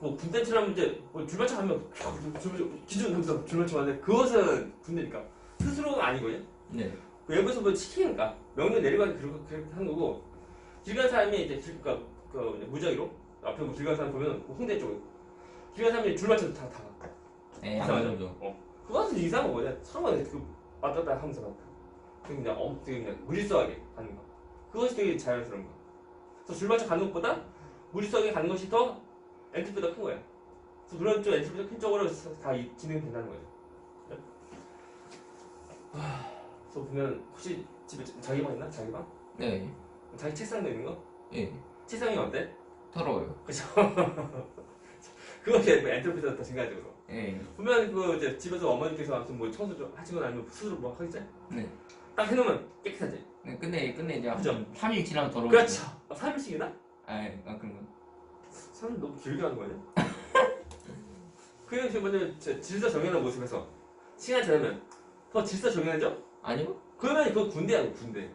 뭐 군대처럼 이제 뭐 줄맞춰 하면 기준 줄맞춰 하는데 그것은 군대니까 스스로가 아니거든요. 네. 외부에서 뭐 시키니까 명령 내려가지고 그렇게 하는 거고 길 가는 사람이 이제 그 무작위로 앞에 뭐 길 가는 사람 보면 홍대 쪽에 길 가는 사람이 줄맞춰서 다 가. 네. 이상하죠. 그것은 이상한 거야. 상관없이 그 왔다 갔다 하면서 그냥 되게 그냥 무질서하게 가는 거. 그것이 되게 자연스러운 거. 그래서 줄맞춰 가는 것보다 무질서하게 가는 것이 더 엔트로피가 큰 거야. 그래서 그런 쪽 엔트로피가 큰 쪽으로 다 진행된다는 거죠. 그래서 보면 혹시 집에 자기 방 있나? 자기 방? 네. 자기 책상도 있는 거? 예. 책상이 어때? 더러워요. 그죠? 그것이 엔트로피가 더 증가적으로. 예. 보면 그 이제 집에서 어머니께서 아무튼 뭐 청소 좀 하시거나 아니면 스스로 뭐 하겠지? 네. 딱 해놓으면 깨끗하지. 네, 근데 이제 한 그죠? 3일 지나면 더러워. 그렇죠. 3일씩이나? 그런 거. 3일 너무 길게 하는 거 아니야? 그게 뭐냐면 질서 정연한 모습에서 시간 지나면 더 질서 정연해져? 아니요? 그러면 그거 군대야, 군대.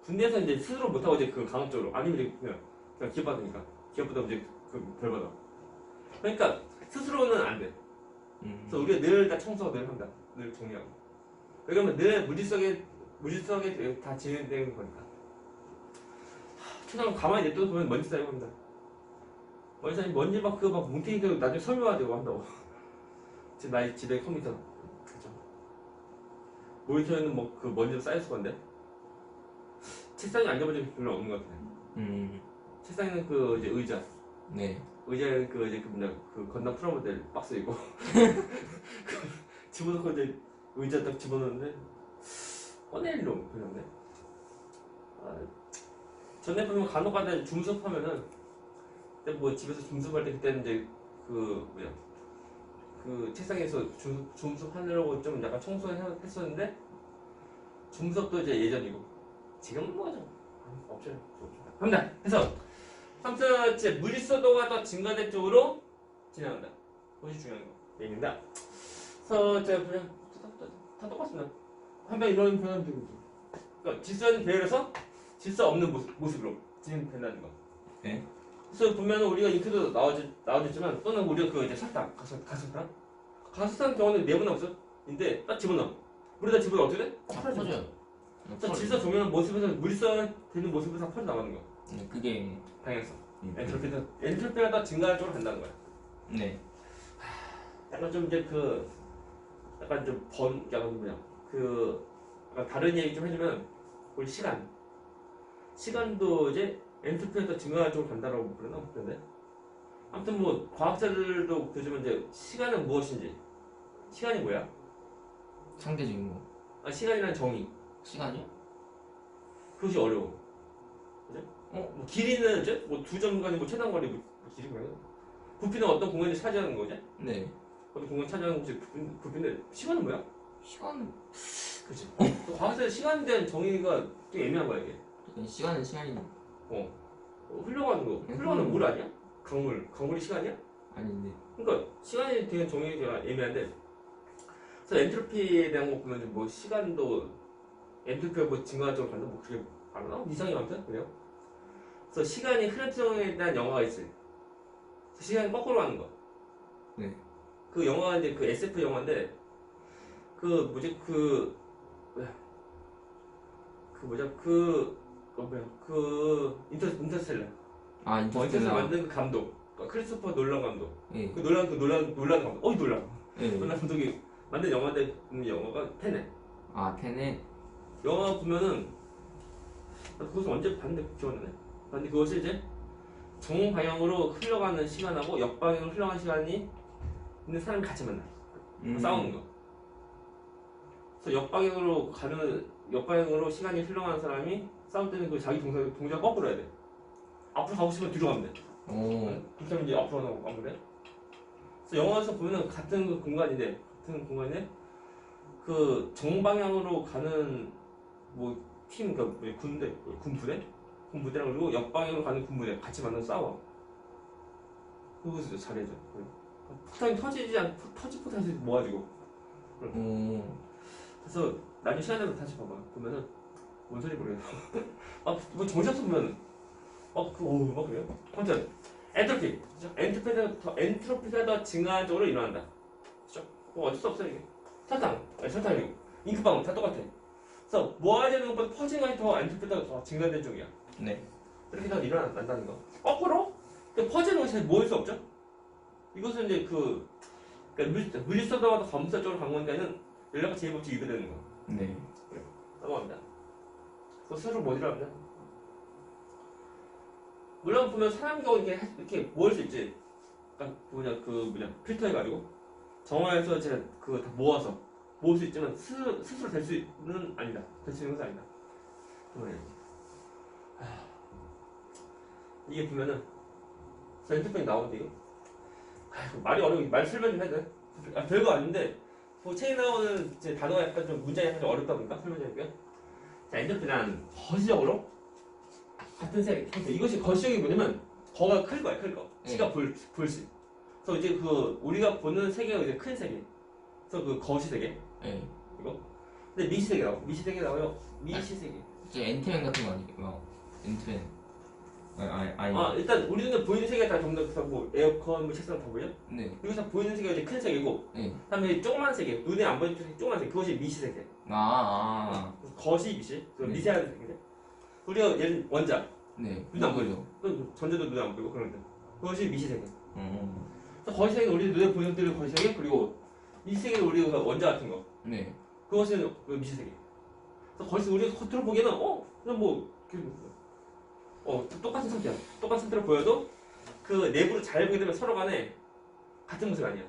군대에서 이제 스스로 못하고 이제 그 강압적으로 아니면 이제 그냥 기업 받으니까 기업보다 이제 그 벌 받아. 그러니까 스스로는 안 돼. 그래서 우리가 늘 다 청소 늘 합니다. 늘 정리하고. 왜냐면 늘 무질서하게 다 진행되는 거니까. 최소한 가만히 냅둬 보면 먼지 쌓이고 합니다. 먼지 막 뭉탱이도 나중에 설명하되고 한다고. 지금 나의 집에 컴퓨터. 그죠. 모니터에는 뭐 그 먼지도 쌓일 수가 있는데. 책상에 앉아본 적이 별로 없는 것 같아요. 책상에는 그 이제 의자. 네. 의자는 그 이제 그 뭐냐 그 건담 프라모델 박스 있고 집어넣고 이제 의자 딱 집어넣는데 꺼내일로 그러는데 전에 보면 간혹가다 중수업하면은 그때 뭐 집에서 중수업할 때 그때는 이제 그 뭐야 그 책상에서 중수업하려고 좀 약간 청소했었는데 중수업도 이제 예전이고 지금은 뭐죠 없죠. 갑니다. 그래서 아무튼 이제 물리소도가 더 증가된 쪽으로 진행한다. 그것이 중요한 거 얘기입니다. 그래서 제가 그냥 다 똑같습니다. 한번 이런 변화는 되고 그러니까 질서는 배열해서 질서 없는 모습으로 진행된다는 거. 네. 그래서 보면 우리가 인크도 나와줬지만 또는 우리가 그 이제 설탕, 가설탕 경우는 내분화 없어인데 딱 집어넣어. 물에다 집어넣어 어떻게 돼? 퍼져요. 그래서 질서 종료하는 모습에서 물리소 되는 모습에서 다 퍼져 나가는 거. 그게 방향성. 엔트로피가 더 증가할 쪽으로 간다는 거야. 네. 약간 좀 이제 그 약간 좀 약간 뭐냐 그 약간 다른 얘기 좀 해주면 우리 시간도 이제 엔트로피가 더 증가할 쪽으로 간다라고 그러나 그런데 아무튼 뭐 과학자들도 그러지만 이제 시간은 무엇인지 시간이 뭐야? 상대적인 거. 시간이란 정의 시간이요? 그것이 어려워. 그죠? 뭐 길이는 이제 뭐 두 점간이 뭐 최단 거리 뭐 길이 뭐야? 부피는 어떤 공간을 차지하는 거지? 네. 어떤 공간 차지하는 것이 부피인데 시간은 뭐야? 시간. 그치. 과학자의 시간에 대한 정의가 좀 애매한 거야 이게. 시간은 시간이 흘러가는 거. 흘러가는 물 아니야? 강물이 시간이야? 아닌데. 그러니까 시간에 대한 정의가 애매한데. 그래서 엔트로피에 대한 거 보면 뭐 시간도 엔트로피가 뭐 증가할 쪽으로 간다 뭐 그게 알아나? 이상이 아무튼 그래요. 그래서 시간이 흐름 특성에 대한 영화가 있어요. 시간이 거꾸로 가는 거. 네. 그 영화가 이제 그 SF 영화인데 그 뭐지 그 인터스텔라. 인터스텔라 만든 그 감독. 그러니까 크리스토퍼 놀란 감독. 네. 그 놀란 감독. 놀란. 네. 놀란 감독이 만든 영화인데 영화가 테넷. 테넷. 영화 보면은 나 그것을 언제 봤는데 기억 안 나네. 근데 그것이 이제 정방향으로 흘러가는 시간하고 역방향으로 흘러가는 시간이 있는 사람이 같이 만나. 싸우는 거. 그래서 역방향으로 시간이 흘러가는 사람이 싸울 때는 그 자기 동작 거꾸로 해야 돼. 앞으로 가고 싶으면 뒤로 가면 돼. 그렇게 하면 이제 앞으로 가면 돼. 그래서 영화에서 보면은 같은 공간인데 그 정방향으로 가는 뭐 팀, 그러니까 군부대랑 그리고 역방향으로 가는 군부대 같이 만나서 싸워. 그것을 잘해줘. 폭탄이 터질 포탄이 모아지고. 그래서 나중에 시간 되면 다시 봐봐. 보면은 뭔 소리 모르겠어. 뭐 정신없어 보면은 막 그래요. 아무튼 엔트로피가 더 증가한 쪽으로 일어난다. 그렇죠? 어쩔 수 없어 이게. 설탕이고 잉크방울 다 똑같아. 그래서 모아지는 것보다 퍼지는 것이 더 엔트로피가 더 증가된 쪽이야. 네. 이렇게 더 일어난다는 거. 거꾸로 퍼지는 것이 모일 수 없죠. 이것은 이제 그러니까 물리소도가 더 검사 쪽으로 간 건데는 연락과 제2법칙이 위배되는 거. 네. 넘어갑니다. 그래서 서로 뭐지라 합니다. 물론 보면 사람 경우 이렇게 모을 수 있지. 그러니까 필터 해가지고 정화해서 제가 그거 다 모아서 모을 수 있지만 스스로 될 수는 아니다. 될 수 있는 것은 아니다. 이게 보면은 엔트로피 나오는데 이거 말이 어려워. 말 설명 좀 해야 돼. 별거 아닌데 뭐 책에 나오는 이제 단어가 약간 좀 문장이 약간 좀 어렵다 보니까 설명 좀 해볼게요. 자, 엔트로피는 거시적으로 같은 세계. 그러니까 이것이 거시적이 뭐냐면 거가 클 거야, 클 거. C가 볼시. 그래서 이제 그 우리가 보는 세계가 이제 큰 세계. 그래서 그 거시 세계. 네. 이거. 근데 미시 세계 나와요. 미시 세계. 이제 엔트맨 같은 거 아니에요? 엔트맨. 아니. 일단 우리 눈에 보이는 세계가 다 전부 다 뭐 에어컨, 뭐 책상 다 보여? 네. 여기서 보이는 세계가 이제 큰 세계고. 네. 그다음에 조그만 세계, 눈에 안 보이는 세계, 조그만 세계. 그것이 미시 세계. 거시 미시. 그 네. 미세한 세계인데. 우리가 예를 원자. 네. 눈에 안 보이죠. 전자도 눈에 안 보이고 그런데. 그것이 미시 세계. 그래서 거시 세계는 우리 눈에 보이는 것들이 거시 세계, 그리고 미시 세계는 우리가 원자 같은 거. 네. 그것은 미시 세계. 그래서 거기서 우리가 겉으로 보기에는 그냥 뭐 똑같은 상태야. 똑같은 상태로 보여도 그 내부를 잘 보게 되면 서로 간에 같은 모습이 아니야.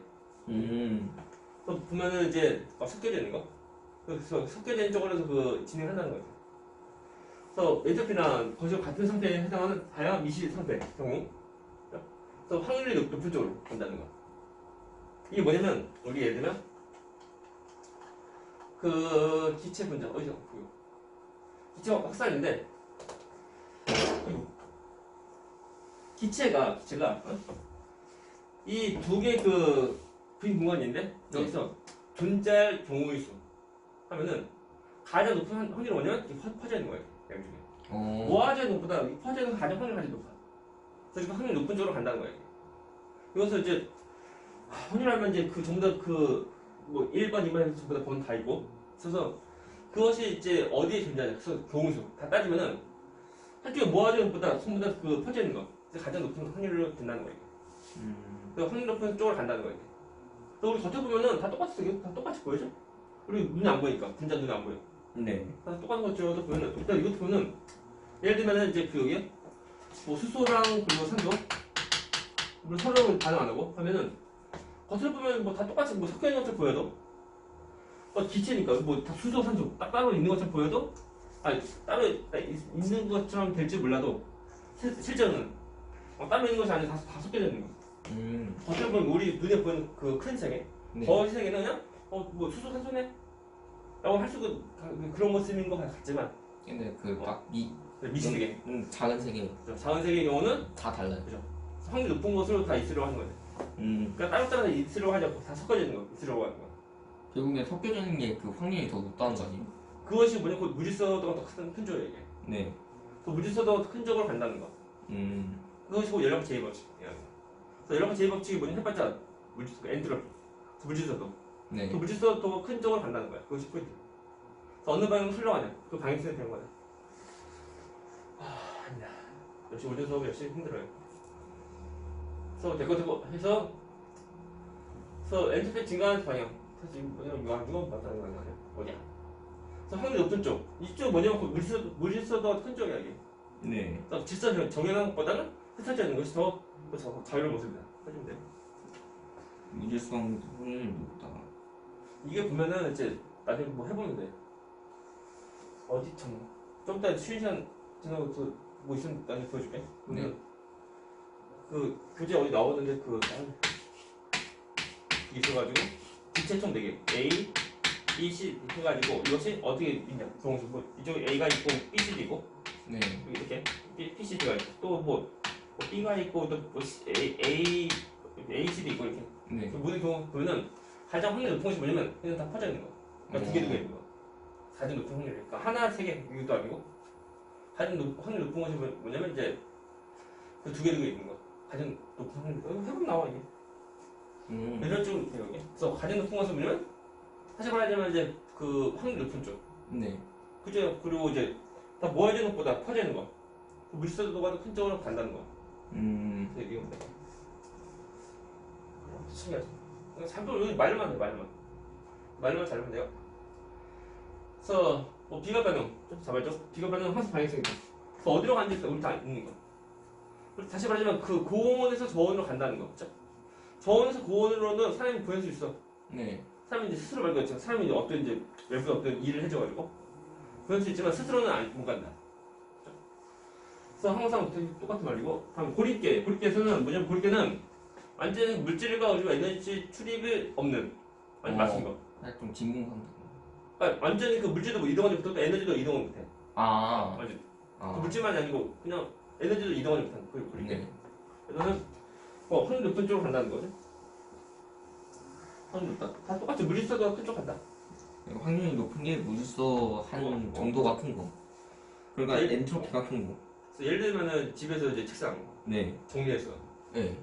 또 보면은 이제 막 섞여져 있는 거. 그래서 섞여져 있는 쪽으로 해서 그 진행한다는 거죠. 그래서 엔트로피나 거기서 같은 상태에 해당하는 다양한 미시 상태 경우, 그래서 확률이 높은 쪽으로 간다는 거. 이게 뭐냐면 우리 예를 들면 그 기체 분자 어디서 그 기체가 확산인데 기체가 이 두 개 그 빈 공간인데 여기서 존재할 경우의 수 하면은 가장 높은 확률이 뭐냐면 퍼져 있는 거예요. 양쪽에. 모아지는 것보다 퍼져 있는 가장 확률이 가장 높아. 그래서 확률이 높은 쪽으로 간다는 거예요. 이것을 이제 확률하면 이제 그 전부 다 그 뭐 1번, 2번에서 전부 다 번호 다 있고, 그래서 그것이 이제 어디에 존재하냐, 그래서 경우수 다 따지면은 한쪽에 모아지는 것보다 전부 다 그 퍼져 있는 거, 가장 높은 확률로 된다는 거예요. 그래서 확률 높은 쪽으로 간다는 거예요. 또 우리 겉에 보면은 다 똑같이 다 똑같이 보이죠? 우리 눈이 안 보니까 분자 눈이 안 보여. 네. 다 똑같은 것처럼 보면은 일단 이것도 보면은 예를 들면은 이제 그 여기에 뭐 수소랑 그리고 산소 물론 서로 반응 안 하고 하면은 겉으로 보면 뭐 다 똑같이 뭐 섞여 있는 것처럼 보여도 기체니까 뭐 다 수소 산소 딱 따로 있는 것처럼 보여도 아니 따로 있는 것처럼 될지 몰라도 실제로는 따로 있는 것이 아니라 다 섞여 있는 거. 겉으로 보면 우리 눈에 보이는 그 큰 세계, 네. 저 세계는 그냥 뭐 수소 산소네 라고 할 수가 그런 모습인 것 같지만 근데 그막 미시 세계, 작은 세계 작은 세계의 경우는 다 달라요. 그죠? 확률 높은 것으로 다 있으려고 하는 거죠. 그러니까 따로따로 있으려고 하지 않고 다 섞어져 있는 거, 있으려고 하는 거. 결국에 섞여지는 게 그 확률이 더 높다는 거 아니에요? 그것이 뭐냐, 그 무질서도가 더 큰 쪽이에요, 이게. 네. 그 무질서도가 큰 쪽으로 간다는 거. 그것이 곧 연락 제이 법칙이에요. 그래서 연락 제이 법칙이 뭐냐 해봤자 엔트로피, 무질서도. 네. 그 무질서도 큰 쪽으로 간다는 거야. 그것이 포인트. 그래서 어느 방향으로 흘러가냐, 그 방향 쓰면 되는 거야. 아니야. 역시 우주 수업이 역시 힘들어요. 그래서 되고 해서 엔트로피 증가하는 방향. 사실 이거 맞다는 거 아니야? 어디야? 그래서 확률이 높은 쪽. 이쪽 뭐냐면 그 무질서도가 큰 쪽이야 이게. 네. 그래서 질서 정연한 것보다는 흩어져 있는 것이 더 자유로운 모습이다. 해주면 돼. 무질성 확률이 높다. 이게 보면은 이제 나중에 뭐 해보면 돼. 어디 좀 이따 쉬는 시간 지나고 뭐 있으면 나중에 보여줄게. 네. 그 교재 어디 나오는데 이게 있어가지고 기체 총 4개 A, B, C 해가지고 이것이 어떻게 있냐. 뭐 이쪽에 A가 있고 B, C도 있고 네. 이렇게 B, C가 있고 또 뭐 B가 있고 또 뭐 A, C도 있고 이렇게. 네. 모든 경우 보면은 가장 확률이 높은 것이 뭐냐면 그냥 다 퍼져 있는 거. 그러니까 두 개 있는 거. 가장 높은 확률이. 그러니까 하나, 세 개 이것도 아니고 가장 확률 높은 것이 뭐냐면 이제 그 두 개 있는 거. 가장 높은 확률. 해보면 나와 이게. 이런 쪽으로 돼요 이게. 그래서 가장 높은 것은 뭐냐면 사실 말하자면 이제 그 확률 높은 쪽. 네. 그죠? 그리고 이제 다 모아지는 것보다 퍼져 있는 거. 그 물질도가 더 큰 쪽으로 간다는 거. 되게 이겁니다. 신기하죠? 잠깐 여기 말만 해, 말만 잘 하면 돼요. 그래서 뭐 비가 반응 좀 잡았죠? 비가 반응은 항상 방향성이다. 그래서 어디로 가는지 우리 다 있는 거. 그리고 다시 말하자면 그 고온에서 저온으로 간다는 거, 그렇죠? 저온에서 고온으로는 사람이 보낼 수 있어. 네. 사람이 이제 스스로 말고 있잖아. 사람이 이제 어떤 이제 외부에 어떤 일을 해줘가지고 보낼 수 있지만 스스로는 못 간다. 그렇죠? 그래서 항상 똑같은 말이고, 다음 고립계에서는 뭐냐면 고립계는 완전 물질과 우리가 에너지 출입이 없는 완전 맞춘 거. 좀 진공 상태. 그러니까 완전히 그 물질도 뭐 이동하지 못하고 에너지도 이동을 못해. 완전. 그 물질만이 아니고 그냥 에너지도 이동하지 못하는 그게 고립계. 네. 그래서는 확률 높은 쪽으로 간다는 거죠. 확률 높다. 다 똑같이 물질서도 큰 쪽 간다. 확률이 높은 게 무질서 한 정도가 큰 거. 그러니까 엔트로피가 큰 거. 그래서 예를 들면은 집에서 이제 책상 네. 정리해서 네.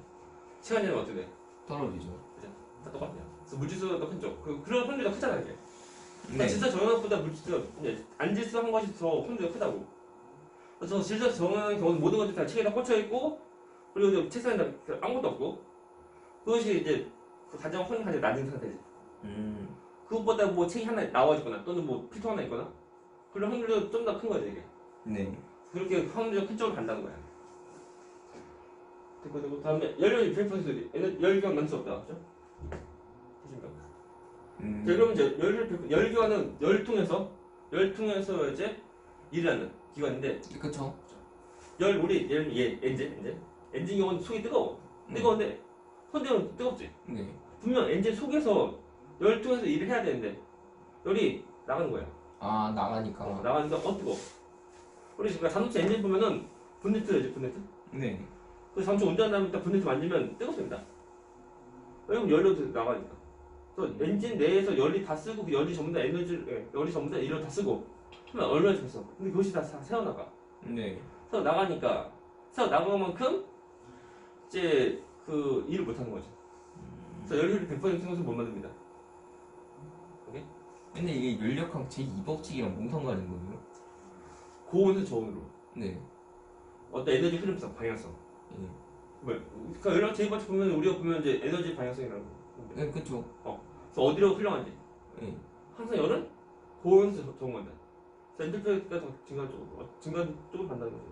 시간 지나면 어떻게 돼? 떨어지죠. 그죠? 다 똑같아요. 그래서 물질서도 큰 쪽. 그런 확률이 더 크잖아 이게. 네. 질서 정연함보다 물질서 안질서한 것이 더 확률이 크다고. 그래서 질서 정연한 경우는 모든 것들이 다 책에다 꽂혀 있고 그리고 책상에 아무것도 없고 그것이 이제 그 가장 확률이 가장 낮은 상태지. 그것보다 뭐 책이 하나 나와 있거나 또는 뭐 필터 하나 있거나 그런 확률도 좀 더 큰 거죠 이게. 네. 그렇게 확률이 큰 쪽으로 간다는 거야. 되고 다음에 연료율 100% 열기관 만들 수 없다. 그죠? 되십니까? 자, 그러면 이제 열기관은 열통에서 이제 일을 하는 기관인데 그쵸. 우리 얘 엔진 경우는 속이 뜨거운데 손대면 뜨겁지. 네. 분명 엔진 속에서 열통에서 일을 해야 되는데 열이 나가는 거야. 아 나가니까. 나가니까 뜨거워. 우리 지금 자동차 엔진 보면은 본네트죠, 본네트. 네. 그 자동차 운전하면 딱 본네트 만지면 뜨겁습니다. 왜냐면 열로 나가니까. 그래서 엔진 내에서 열이 다 쓰고 그 열이 전부 다 열이 전부 다 이를 다 쓰고 하면 얼마나 좋겠어. 근데 그것이 다 새어나가. 네. 새어 나가니까 새어 나간 만큼 이제 그 일을 못 하는 거죠. 그래서 열효율이 100% 생겨서 못 만듭니다. 오케이? 근데 이게 연력학 제2법칙이랑 뭔 상관인 거예요? 고온에서 저온으로. 네. 어떤 에너지 흐름성, 방향성. 예. 그러니까 연락 제2법칙 보면 우리가 보면 이제 에너지 방향성이라고. 네, 그쵸. 그래서 어디로 흘러가는지. 예. 항상 열은 고온에서 저온 건다. 그래서 엔트로피가 더 증가한 쪽으로 간다는 거죠.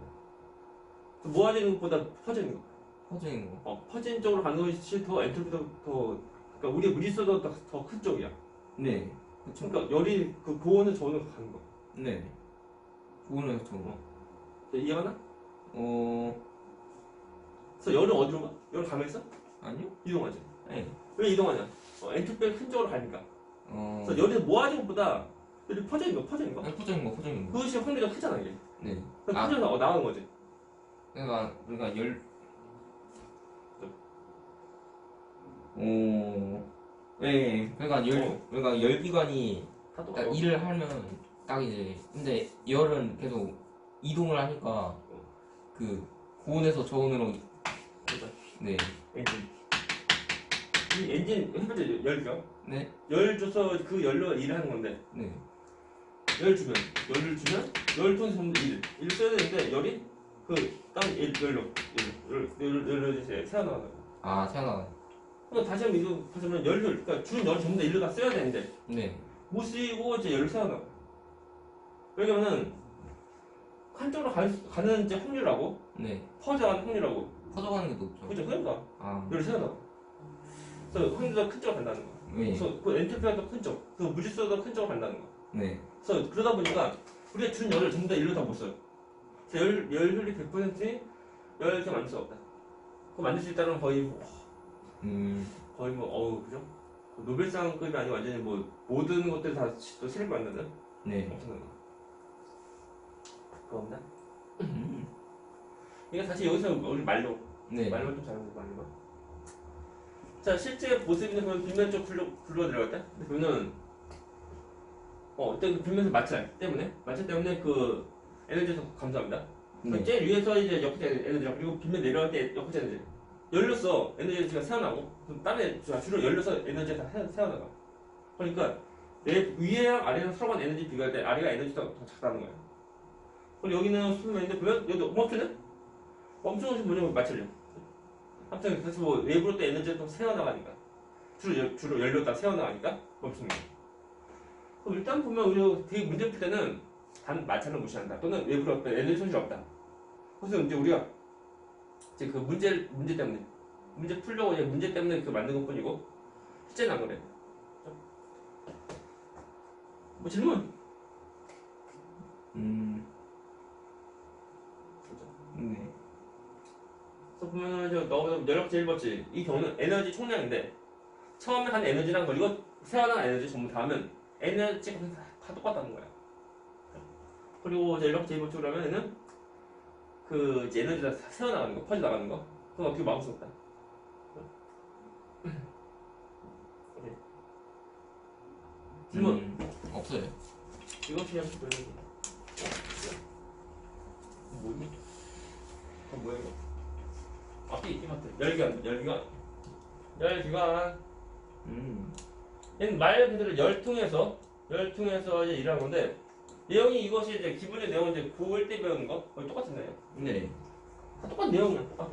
모아지는 것보다 퍼지는 거. 퍼지는 거. 퍼진 쪽으로 가는 것이 더 엔트로피가 그러니까 우리의 무리수도 더 큰 쪽이야. 네. 그쵸. 그러니까 열이 그 고온을 저온으로 가는 거. 네. 고온에서 저온. 이해가나? 어. 그래서 열은 어디로 가? 열은 가만히 있어? 아니요? 이동하지. 네. 왜 이동하냐? 엔트로피가 큰 쪽으로 가니까. 그래서 열이 모아진 것보다 열이 퍼지는 거. 퍼지는 거. 그것이 확률이 더 크잖아 이게. 네. 그래서 퍼져서 나가는 거지. 그러니까 열. 네. 그러니까 열기관이 다 딱 똑같아. 일을 하면 딱 이제 근데 열은 계속 이동을 하니까 그 고온에서 저온으로. 그렇죠. 네. 이 엔진 해보자 열기가. 네. 열 줘서 그 열로 일을 하는 건데. 네. 열을 주면 열을 통해서 전부 일 써야 되는데 열이 열로 이제 새어나가는 거야. 아 태어나. 그럼 다시 한번 이거 보시면 열을 그러니까 주는 열을 전부 다 일로 다 써야 되는데 네. 못 쓰고 이제 열을 새어나가. 왜냐면은 한쪽으로 가는 이제 확률하고 네. 퍼져가는 확률하고 퍼져가는 게 높죠. 그죠? 그러니까 아. 열을 새어나가. 그래서 확률이 더 큰 쪽으로 간다는 거야. 네. 그래서 그 엔트로피가 더 큰 쪽, 그 무질서도 큰 쪽으로 간다는 거야. 네. 그래서 그러다 보니까 우리가 준 열을 전부 다 일로 다 못 써요. 그래서 열효율이 100% 열게 만들 수 없다. 그거 만들 수 있다는 거의 그죠? 노벨상급이 아니고 완전히 뭐 모든 것들 다 또 실력 만드는 네. 엄청난 거. 그겁니다. 이게 사실 여기서 우리 말로 네. 말만 좀 잘하는 거 말로만. 자 실제 모습이는 그러면 빗면 쪽 굴러 들어갈 때 그러면 일단 그 빗면에서 마찰 때문에 그 에너지에서 감소합니다. 네. 제일 위에서 이제 역대 에너지 그리고 빗면 내려갈 때 역대 에너지 열로서 에너지가 새어나고 그럼 다른 주로 열로서 에너지가 다 새어나가. 그러니까 내 위에랑 아래랑 서로 간 에너지 비교할 때 아래가 에너지가 더 작다는 거예요. 그리고 여기는 수면인데 보면 여기 멈추네? 멈추는 것이 뭐냐면 마찰력. 아무튼 그래서 뭐 외부로 또 에너지가 또 새어나가니까 주로 열로 다 새어나가니까 멈추는 거예요. 그럼 일단 보면 우리가 되게 문제 풀 때는 단 마찰을 무시한다 또는 외부로 어떤 에너지 손실이 없다. 그래서 이제 우리가 이제 그 문제 때문에 문제 풀려고 이제 문제 때문에 그 만든 것뿐이고 실제는 안 그래. 뭐 질문? 네. 그래서 보면은 저 연력 제일 멋지 이 경우는 에너지 총량인데 처음에 한 에너지랑 그리고 새어나간 에너지 전부 다 하면 에너지가 다 똑같다는 거야. 그리고 이제 연력 제일 멋지로 하면은 그 이제 에너지가 새어나가는 거, 퍼져나가는 거 그건 어떻게 막을 수 없다. 오케이. 질문? 없어요. 이거 그냥 뭐니? 뭐야 이거? 이마트 열기관 얘는 말 그대로 열통에서 이제 일하는 건데 내용이 이것이 이제 기본적인 내용은 이제 고1 때 배우는 거 거의 똑같은 내용. 네. 다 똑같은 내용이야. 똑같아.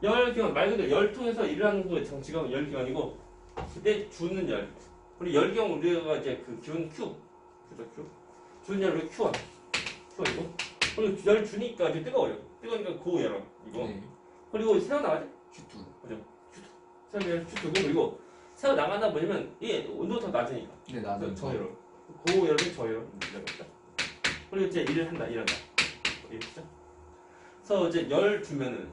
열기관 말 그대로 열통에서 일하는 거 정치가 열기관이고 그때 주는 열. 우리 열기관 우리가 이제 그 기운 Q 그죠 Q. 주는 열 우리 Q야. Q이고 그리고 열 주니까 이제 뜨거워요. 뜨거우니까 고열어 이거. 네. 그리고 새어나가지? 슈트. 새어나가면 슈트고 그리고 새어나간다 뭐냐면 이게 온도가 더 낮으니까 네, 나도 저열로 고열은 저열로 그리고 이제 일을 일한다 이해했죠? 그래서 이제 열 주면은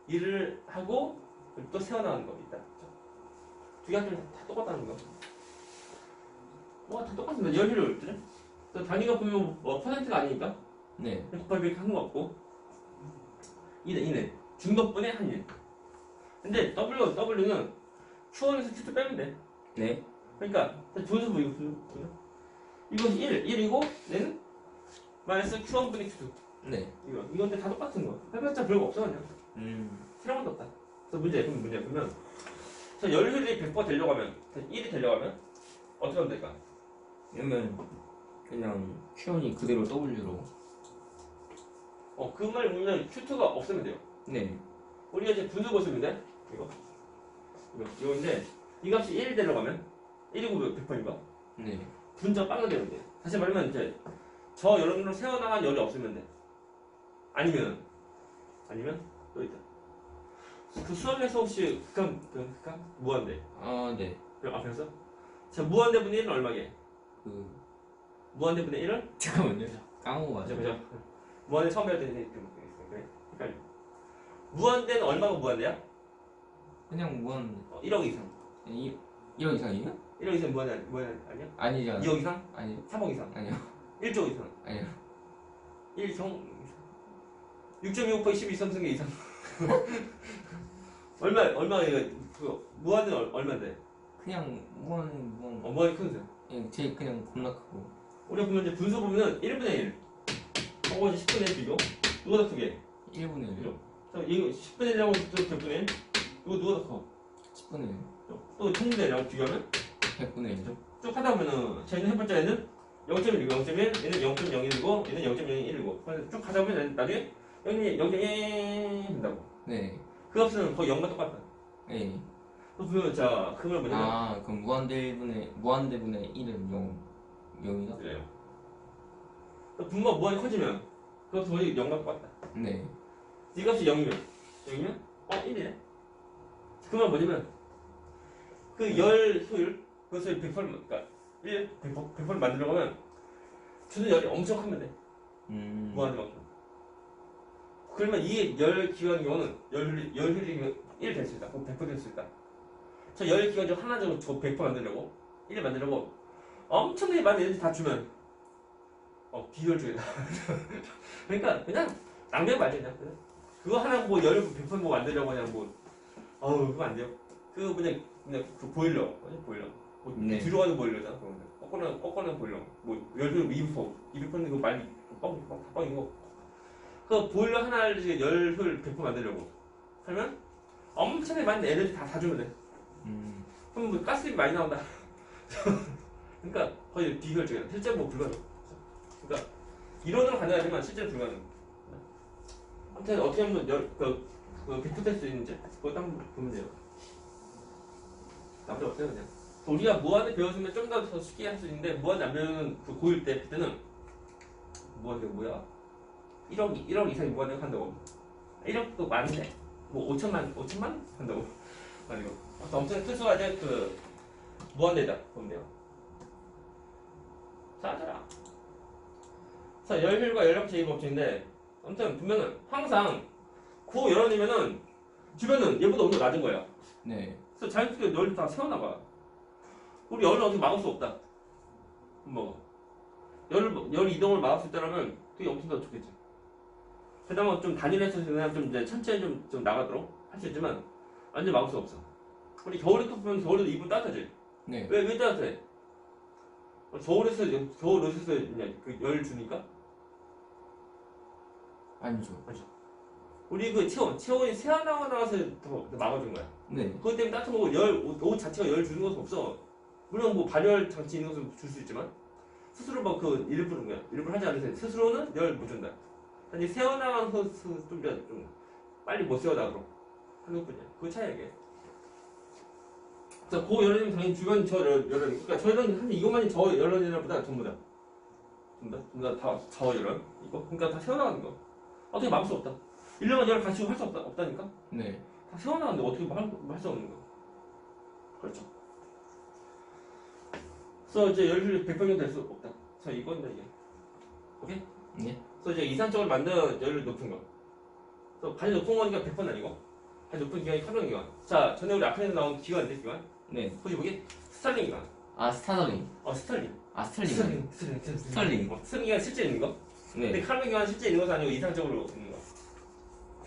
일을 하고 그리고 또 새어나가는 거 있다 두 개 합치면 다 똑같다는 거 다 똑같습니다 열을 그죠? 단위가 보면 뭐 퍼센트가 아니니까 네. 곱하기 이렇게 하는 거 같고 이네 중덕분의 한일 근데 W는 Q1에서 Q2 빼면 돼 네. 그러니까 분수부 이것이 1이고 얘는 마이너스 Q1분의 Q2 네. 이건데 다 똑같은 거 해봤자 별거 없어 그냥 실험은 없다 그래서 문제 보면 자 열효율이 100% 되려고 하면 1이 되려고 하면 어떻게 하면 될까? 그러면 그냥 Q1이 그대로 W로. 그 말 보면 Q2가 없으면 돼요 네. 우리가 이제 분수 모습인데 이거인데 이 값이 1이 되려고 하면 1이고 100%인가? 네. 분자 빵을 되면 돼 다시 말하면 이제 저 여러분으로 새어나간 열이 없으면 돼 아니면 또 있다 그 수학에서 혹시 극한 무한대 아, 네. 그럼 앞에서 자 무한대분의 1은 얼마게? 그 무한대분의 1은? 잠깐만요. 까먹어가지고. 그죠 무한대 처음 배울 때는 그래 헷갈려 무한대는 얼마가 무한대야? 그냥 무한 1억 이상 1억 이상이에요? 1억 이상 무한대 아니야? 아니잖아. 2억 이상? 아니 3억 이상? 아니요. 1조 이상? 아니요. 1정 6.25 12 3승의 이상 얼마 이거 무한대 얼마인데? 그냥 무한 무한이 큰데 제일 그냥 겁나 크고. 우리가 보면 이제 분수 보면은 1분의 1 하고 이제 10분의 1 비교 누가 더 크게? 1분의 1. 그죠? 이거 10분의 1하고 또 100분의 1 이거 누가 더 커? 10분의 1. 또 1000분의 1하고 비교하면 100분의 1죠. 쭉 하다 보면은 쟤는 해봤자 얘는 0.1이고 0.1 얘는 0.01이고 얘는 0.01이고 쭉 가다 보면 나중에 0.1 된다고 네. 그 값은 거의 0과 똑같다 네. 또 보면 자 그걸 뭐냐면 아, 그럼 무한대분의 1은 0이다? 그래요 또 분모가 무한히 커지면 그것도 거의 0과 똑같다 네. 이 값이 0이면 1이네 그 말 뭐냐면 그 열 효율 그것을 100% 그러니까 100% 만들려고 하면 주는 열이 엄청 크면 돼 무한대만큼 그러면 이 열 기관의 경우는 열효율이 1 될 수 있다 100% 될 수 있다 저 열 기관 중 하나 정도 100% 만들려고 1을 만들려고 엄청나게 많은 에너지 다 주면 비효율적이다 그러니까 그냥 낭비하지 말자 그냥 그거 하나 뭐 열 100% 뭐 만들려고 그냥 그거 안 돼요 그거 그냥 그 보일러 뭐 네. 뒤로 가는 보일러잖아 꺾어내는 보일러 뭐 열효율 200%는 그거 빨리 뻥이고 그 보일러 하나를 이제 열효율 100% 만들려고 하면 엄청나게 많은 에너지 다 주면 돼 그럼 뭐 가스비 많이 나온다 그러니까 거의 비효율적이야 실제로 뭐 불가능 그러니까 이론으로 가능하지만 실제로 불가능 아무튼 어떻게 하면 비슷할 수 있는지 그거 딱 보면 돼요 나머지 없어요 그냥 우리가 무한대 배웠으면 좀 더 쉽게 할 수 있는데 무한대 안 배우는 그 고1 때 그때는 무한대가 뭐야? 1억 이상이 무한대가 한다고 1억도 많은데 뭐 5천만 한다고 아니고 엄청 특수하게 그 무한대다 보면 돼요 싸더라 자 열효율과 열력 제곱법칙인데 아무튼 보면은 항상 고열원이면은 주변은 얘보다 온도가 낮은 거야 네. 그래서 자연스럽게 열이 다 새어나가 우리 열을 어떻게 막을 수 없다 뭐 열 이동을 막을 수 있다면 그게 엄청 더 좋겠지 그다음에 좀 단일해서 그냥 좀 이제 천천히 좀 나가도록 할 수 있지만 완전 막을 수 없어 우리 겨울에 또 보면 겨울에도 이불 따뜻하지 네. 왜 따뜻해? 겨울 옷에서 그 열 주니까? 아니죠. 우리 그 체온이 새어나와서 더 막아준 거야 네. 그것 때문에 따뜻한 거고 옷 자체가 열 주는 것은 없어 물론 뭐 발열 장치 있는 것은 줄 수 있지만 스스로 막 그 일부러 하지 않으세요 스스로는 열 못 준다 아니 새어나간 좀 빨리 못 새어나도록 하는 것뿐이야 그 차이야 자, 고열연이면 당연히 주변 저열연 그러니까 저열연 사실 이것만이 저열연이보다 전부 다 저열연 이거 그러니까 다 새어나가는 거 어떻게 막을 수 없다 1번 열 가지고 할 수 없다니까? 네. 다 세워놨는데 어떻게 할 수 없는 거야? 그렇죠. 그래서 이제 열을 100평 될 수 없다. 자, 이건데 이게. 오케이? 네. 그래서 이제 이산적으로 만든 열을 높은 거. 그래서 가장 높은 거니까 100번 아니고 가장 높은 기관이 카론 기관. 자, 전에 우리 앞에서 나온 기관인데 기관. 네. 혹시 보기? 스탈린 기관. 아 스타더링. 스탈린. 아 스털링. 스탈린 스털링. 기관 실제 있는 거. 근데 네. 카론 기관 실제 있는 것도 아니고 이상적으로 있는 거.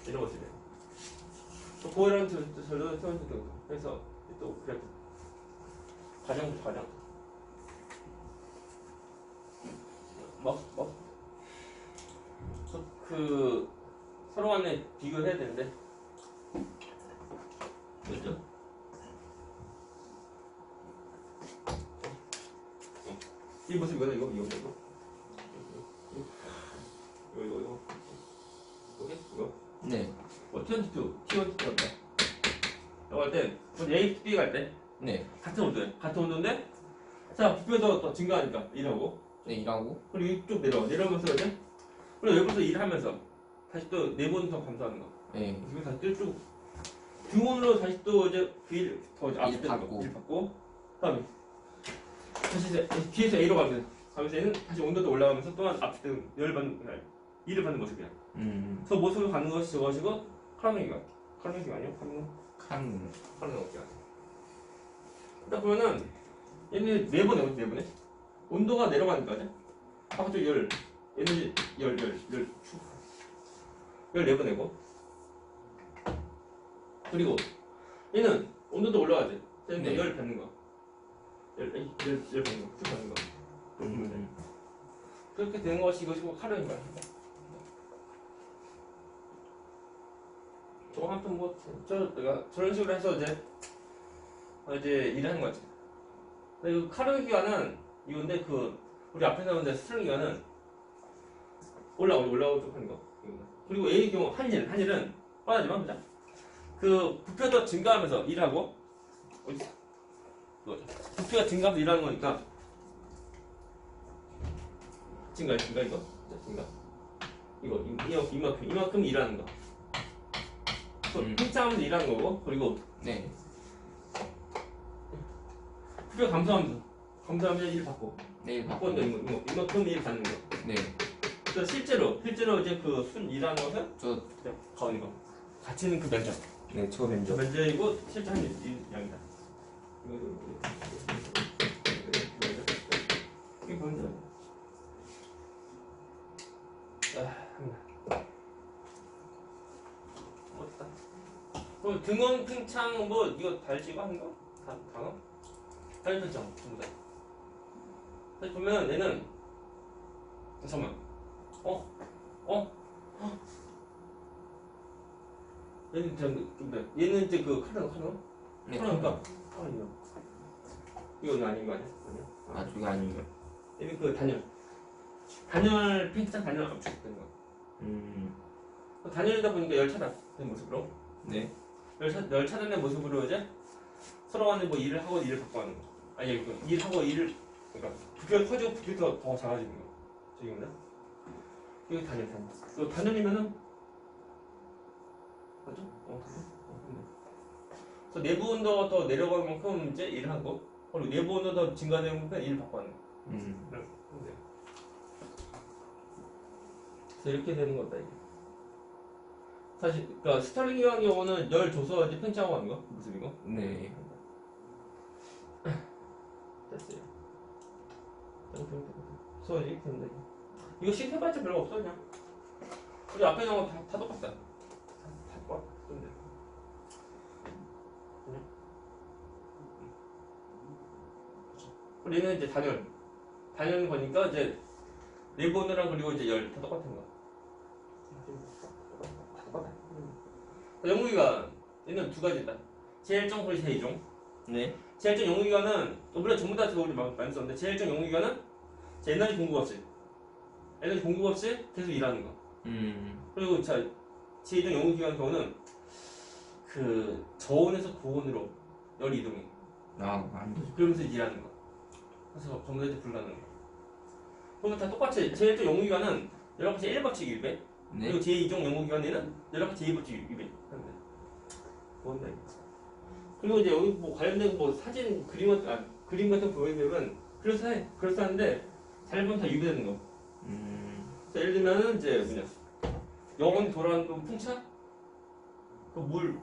이런 것들이. 또 고이런 전도 태원도 그래서 또 그래프. 과정. 그 서로 간에 비교해야 되는데 맞죠? 이 모습 이거 이거 네. T12, T12 할 때. 이거 할 때, A, B 갈 때 네. 같은 온도인데 자 부피가 더 증가하니까 일하고 네 일하고. 그리고 이쪽 내려오면서 이제 그리고 여기서 일하면서 다시 또 네 번 더 감소하는 거. 네. 지금 다시 쭉 등온으로 다시 또 이제 V더 앞세는 받고. 거. 일 받고 다음에 다시 이제 뒤에서 A로 가면서 얘는 다시 온도도 올라가면서 또한 앞등 열 받는 일을 받는 모습이야. 그 모습을 갖는 것이 저것이고 카르노기가 아니요? 카르노기가. 딱 보면은 얘는 네 번에 온도가 내려가니까 바깥쪽 열 얘는 열 내보내고 그리고 얘는 온도도 올라가지. 그러니까 네. 열 받는 거. 열 받는 거. 쭉 받는 거. 그렇게 되는 것이 이것이고 카르노기가. 저거 한편 내가 저런 식으로 해서 이제 일을 하는 거지. 근데 이 카르노 기관은 이건데 우리 앞에 나오는데 스트링 기관은 올라오고 쭉 하는 거. 그리고 A의 경우 한일은 뻔하지만 보자. 그 부피가 증가하면서 일하고 어디 있어? 부피가 증가하면서 일하는 거니까 증가 이거 이만큼 일하는 거. 팽창하면서 일하는 거고 그리고 네. 부피가 감소하면서 일 받고 네 받고 이만큼 일 받는 거. 네. 그래서 실제로 이제 그 순 일하는 것은 저. 가운데 거 같이는 그 면적. 네. 저 면적. 면적이고 실제 한 양이다. 이게 면적. 멋있다. 그럼 등원 팽창 이거 달지고 하는 거? 단어? 다른 팽창 전부 다. 다시 보면 얘는 잠깐만. 얘는 이제 그 카르노? 네. 카르노니까 이건 아닌 거 아니야? 아 저게 아니에요. 얘는 그 팽창 단열 압축되는 거. 단열이다 보니까 열 차단된 모습으로. 네. 열 차단된 모습으로 이제 서로 간에 일을 하고 일을 받고 하는 거. 아니 일하고 일을 그러니까 부피가 커지고 부피가 더 작아지는 거. 저기보다. 이거 단열. 또 단열이면은 맞죠? 그래서 내부 온도가 더 내려가는 만큼 이제 일을 하고 그리고 내부 온도가 더 증가되는 만큼 일을 받고 하는 거. 그래서 이렇게 되는 거다 이게. 사실 그러니까 스탈링 기관 경우는 열 줘서 이제 팽창하고 하는 거 모습이고. 네. 됐어요. 그래서 이렇게 된다. 이거 시세발전 별로 없어 그냥. 우리 앞에 나온 다 똑같다. 다 똑같은데. 그리고 얘는 이제 단열 거니까 이제 내부 온도랑 그리고 이제 열 다 똑같은 거. 다 똑같아. 영구기관 얘는 두 가지다. 제일종 그리고 제2종. 네. 제일종 영구기관은 물론 전부 다 우리 많이 썼는데 제일종 영구기관은 에너지 공급 없이 계속 일하는 거. 그리고 제2종 영구기관 경우는 그 저온에서 고온으로 열이 이동해. 안 되죠. 그러면서 일하는 거. 그래서 전부 다 불가능한 거. 그러면 다 똑같이 제일종 영구기관은 여러분이 1법칙 1배 네. 그리고 제2종 연구기관에는 연락과 제2법칙 위배. 뭔데? 그리고 이제 여기 뭐 관련된 뭐 사진 그림 같은 거 보여주면 그럴싸한데 잘 보면 다 유배되는 거. 자, 예를 들면은 이제 뭐냐 영원히 돌아가는 그 풍차 그 물을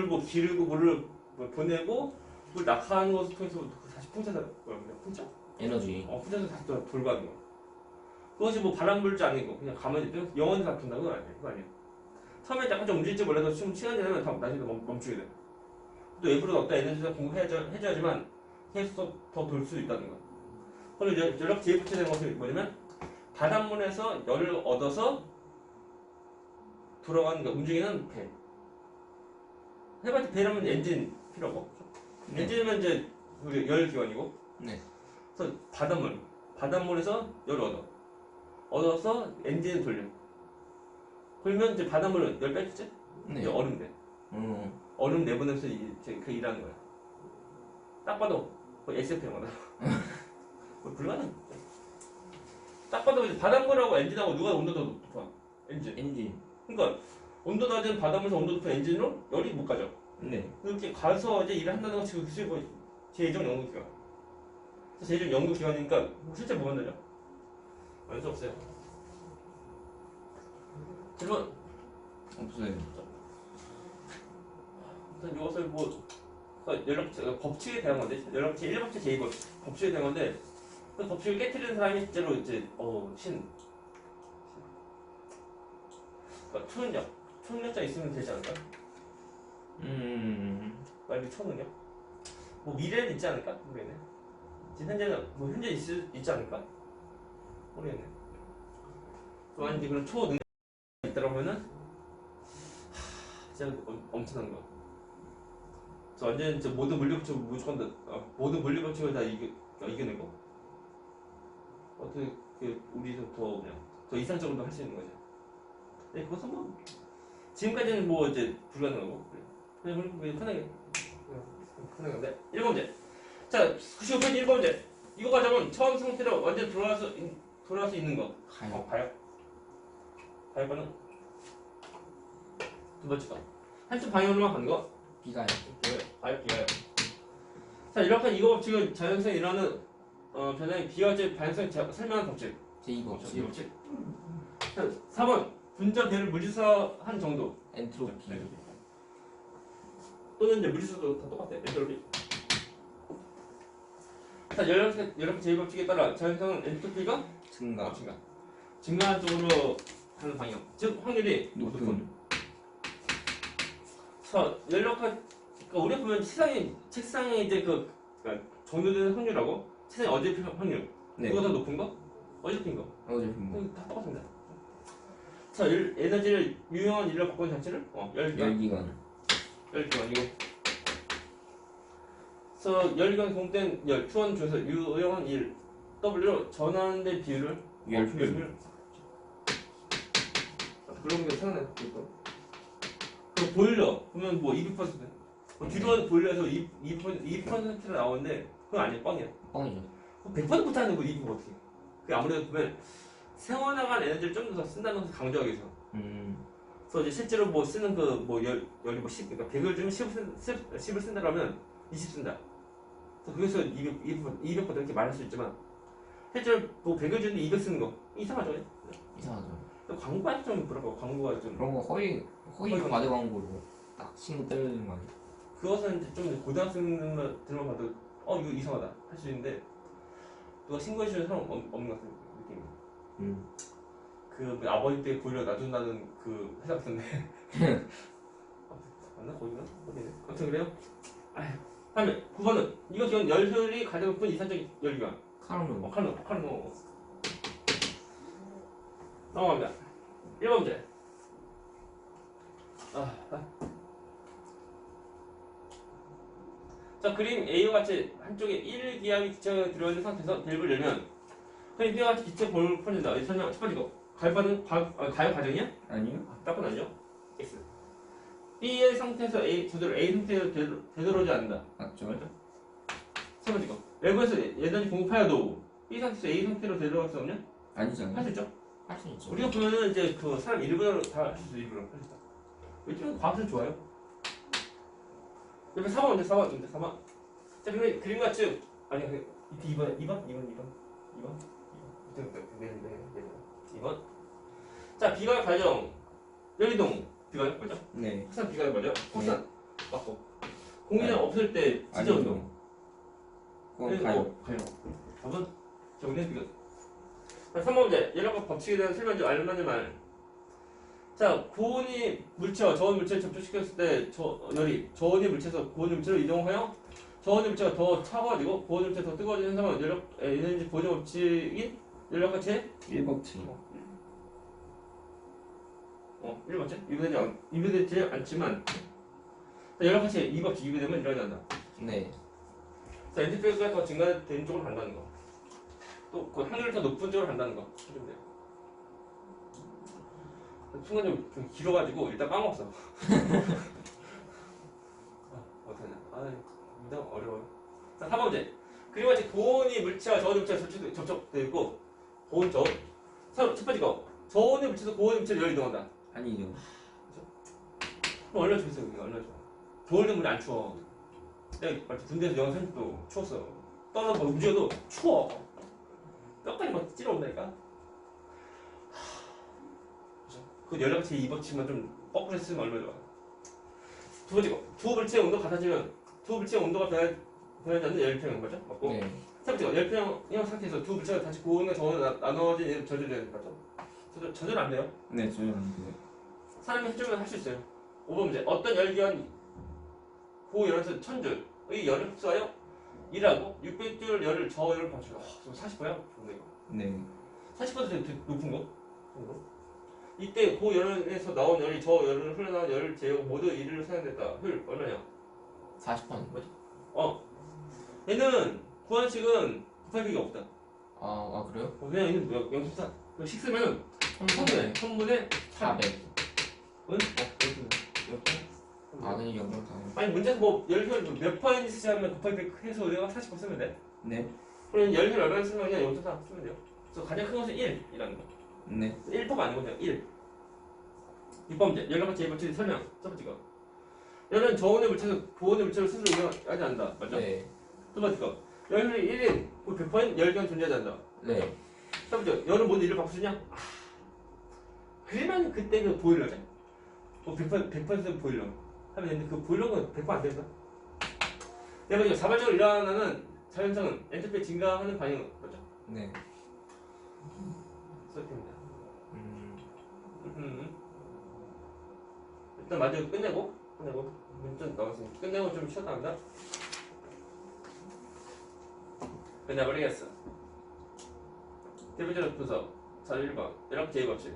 뭐 기르고 물을 뭐 보내고 물 낙하하는 것을 통해서 다시 풍차다 풍차? 에너지. 풍차에서 다시 돌아가는 거. 그것이 뭐 바람 불지 아니고 그냥 가만히 있고 영원히 다툰다고 그거 아니야. 처음에 약간 좀 움직일지 몰라도 좀 시간이 지나면 다 나중에 멈추게 돼. 또 외부로 어떤 에너지를 공급해줘야지만 계속 더 돌 수 있다는 거야. 그리고 연락 제입부터 되는 것이 뭐냐면 바닷물에서 열을 얻어서 돌아가는 거 움직이는 배. 해봤자 배라면 엔진 필요하고 엔진이면 이제 우리 열기관이고. 네. 그래서 바닷물에서 열을 얻어서 엔진을 돌려. 그러면 이제 바닷물은 열 뺐지? 네. 이제 얼음 돼. 얼음 내보내면서 이제 그 일하는 거야. 딱 봐도 거의 SF 영화다. 뭐 불가능. 딱 봐도 이제 바닷물하고 엔진하고 누가 온도가 더 높아? 엔진. 그러니까 온도 낮은 바닷물에서 온도 높은 엔진으로 열이 못 가죠. 네. 이렇게 가서 이제 일을 한다는 건 지금 제2종 연구기관. 제2종 연구기관이니까 실제 뭐 만들죠? 알 수 없어요. 질문. 없어요. 일단 이것을 뭐 법칙에 대한 건데 연락 제1법칙 제2법칙 법칙에 대한 건데 그 법칙을 깨트리는 사람이 실제로 이제 그러니까 초능력자 있으면 되지 않을까? 말이 초능력? 뭐 미래는 있지 않을까? 모르겠네. 지금 현재는 뭐 현재 있지 않을까? 모르겠네. 또 아니 그런 초능력이 있다고 하면은 진짜 엄청난 거. 완전 이제 모든 물리법칙을 무조건 모든 물리법칙을 다 이겨내고 어떻게 우리도 더 이상적으로 할 수 있는 거죠. 네, 그것은 뭐 지금까지는 뭐 이제 불가능하고 그냥 편하게 건데 1번 문제. 자, 95페이지 1번 문제. 이거 가져면 처음 상태로 완전 돌아갈 수 있는 거. 가요. 가요 반응. 두 번째 거. 한쪽 방향으로만 가는 거. 비가요. 비가요. 자, 이렇게 이거 법칙은 자연성에 일어나는 변화의 비과적 반응성 설명하는 법칙. 제2법칙. 자, 4번 분자 배를 물질사한 정도. 엔트로피. 또는 이제 물질사도 다 똑같아. 엔트로피. 자, 이렇게 제2법칙에 따라 자연성은 엔트로피가 증가한 쪽으로 하는 방향. 즉 확률이 높은. 자, 그러니까 우리가 보면 책상에 이제 그러니까 정도되는 확률하고 책상에 어지럽힌 확률. 네. 누가 더 높은 거? 어지럽힌 거. 다 똑같습니다. 자, 에너지를 유용한 일로 바꾸는 자체를 열기관. 이거. 그래서 열기관 공된 열 Q1 중에서 유용한 일 W로 전환하는 데 비율을 열비율. 그런 게 생각나요. 그 보일러 보면 뭐 200%. 뒤로 보일러에서 2%가 나오는데 그건 아니야. 뻥이야. 뻥이죠. 100% 못하는 거 2% 어떻게? 그 아무래도 보면 세워나간 에너지를 좀 더 쓴다는 것을 강조하기 위해서. 그래서 이제 실제로 뭐 쓰는 열이 뭐 10, 그러니까 100을 주면 10을 쓴다라면 20 쓴다. 그래서 200% 이렇게 말할 수 있지만 실제로 뭐 100을 주는데 200 쓰는 거 이상하죠? 이상하죠. 광고가 좀 그렇고 광고가 좀 그런 거 허위 과대 광고로 딱 친구 때리는 거 아니야? 그것은 이제 좀 고등학생들만 봐도 이거 이상하다 할 수 있는데 누가 신고해주는 사람 없는 것 같은 느낌. 그 아버지 때 보일러 놔둔다는 그 회사 같은데 맞나 거기가 어디네? 아무튼 그래요. 다음에 9번은 이거 지금 열 효율이 가장 높은 이산적 열기관. 카르노. 넘어갑니다. 1번 문제. 자, 그림 A와 같이 한쪽에 1기압이 기체가 들어있는 상태에서 밸브를 열면 그림 B와 같이 기체 볼을 풀어진다. 이 설명 첫 번째 거. 가요 과정이야? 아니요. 딱은 아니죠. X. B의 상태에서 저대로 A 상태로 되돌아오지 않는다. 맞죠. 세 번째 거. 외부에서 에너지 공급하여도 B 상태에서 A 상태로 되돌아갈 수 없냐? 아니잖아요. 할 수 있죠? 할 수 있죠. 우리가 보면은 이제 그 사람 일부러 다 할 수 있어. 일부러 할 수 있어. 요즘은 과학은 좋아요. 옆에 4번 언제 4번 언제 4번. 자 그림 같이 아니 이때 2번 2번. 자 비가역 가정 열이동 비가역 맞죠? 네. 확산 비가역 맞죠? 확산 맞고 공기장 없을 때 지저 운동. 그건 가요. 가요. 4번 정리해 비가. 자 3번 문제 연락과 법칙에 대한 설명 중 알맞는 말. 자 고온이 물체와 저온 물체를 접촉시켰을 때 저온이 물체에서 고온이 물체로 이동하여 저온의 물체가 더 차가워지고 고온의 물체가 더 뜨거워지는 현상은 연력 에너지 보존 법칙인 연력가체 1법칙. 1번째 이변되지 않지만 연력가체 2법칙 이변되면 일어난다. 네. 자 엔트리가 더 증가된 쪽으로 간다는 거. 또 그 확률이 더 높은 쪽으로 간다는 거. 해주면 돼요. 순간 좀 길어가지고 일단 까먹었어. 어떡하냐. 너무 어려워요. 자, 4번째. 그리고 같이 고온이 물체와 저온의 물체가 접촉되어 있고 고온, 저온. 첫 번째 거. 저온의 물체에서 고온의 물체로 열이 이동한다. 아니죠. 그럼 얼마나 좋겠어요, 우리가 얼마나 좋아. 겨울에 물이 안 추워. 내가 군대에서 영하 30도 추웠어. 떠나서 움직여도 추워. 뼈까지 막 찔러온다니까. 그 연락체 2법칙만 좀 거꾸로 했으면 얼마나 좋아. 두 번째 거. 두 물체의 온도가 같아지면 두 물체의 온도가 변하지 않는 열평형 맞죠? 맞고. 네. 세 번째 거. 열평형 상태에서 두 물체가 다시 고온과 저온으로 나눠진 이름 저절되는 거죠. 저절 안 돼요. 네, 저는 사람이 해주면 할 수 있어요. 5번 문제. 어떤 열기관 고열에서 1000줄의 열을 흡수하여 일하고 600줄 열을 저열을 방출해. 40%야? 좋네 이거. 네. 40% 되게 높은 거? 정도? 이때 고열에서 나온 열이 저열을 흘러나온 열을 제어 모두 이를 사용됐다. 효율 얼마냐? 40번. 얘는 구한식은 곱할 게 없다. 아, 그래요? 그냥 얘는 뭐야? 0.4. 식쓰면은 1000분의 400. 응? 아, 그냥 영영 다. 아니 문제에서 뭐 열혈 몇 퍼센트 쓰자면 곱하기 100 해서 우리가 40% 쓰면 돼. 네. 그러면 열혈 얼마나 쓰면 그냥 0.4 쓰면 돼요. 그래서 가장 큰 것은 1이라는 거. 네. 1%가 아니거든요. 1. 6번 문제. 열과 제법칙 설명. 첫 번째 거. 열은 저온의 물체에서 고온의 물체로 스스로 이용하지 않는다. 맞죠? 네. 두 번째 거. 열혈이 1인 100% 열기는 존재하지 않는다. 네. 세 번째 거. 열은 모두 1을 바꾸느냐? 그러면 그때 그 보일러죠. 100% 보일러. 하면 되는데 그 보일러는 100%안 된다. 네 번째 자발적으로 일어나는 자연성은 엔트로피 증가하는 반응. 맞죠? 네. 수업입니다. 일단 마저 끝내고 문전 나왔으니까 끝내고 좀 쉬었다 합니다. 끝내버리겠어. 대표적인 분석. 자 1번 이렇게 제법칙.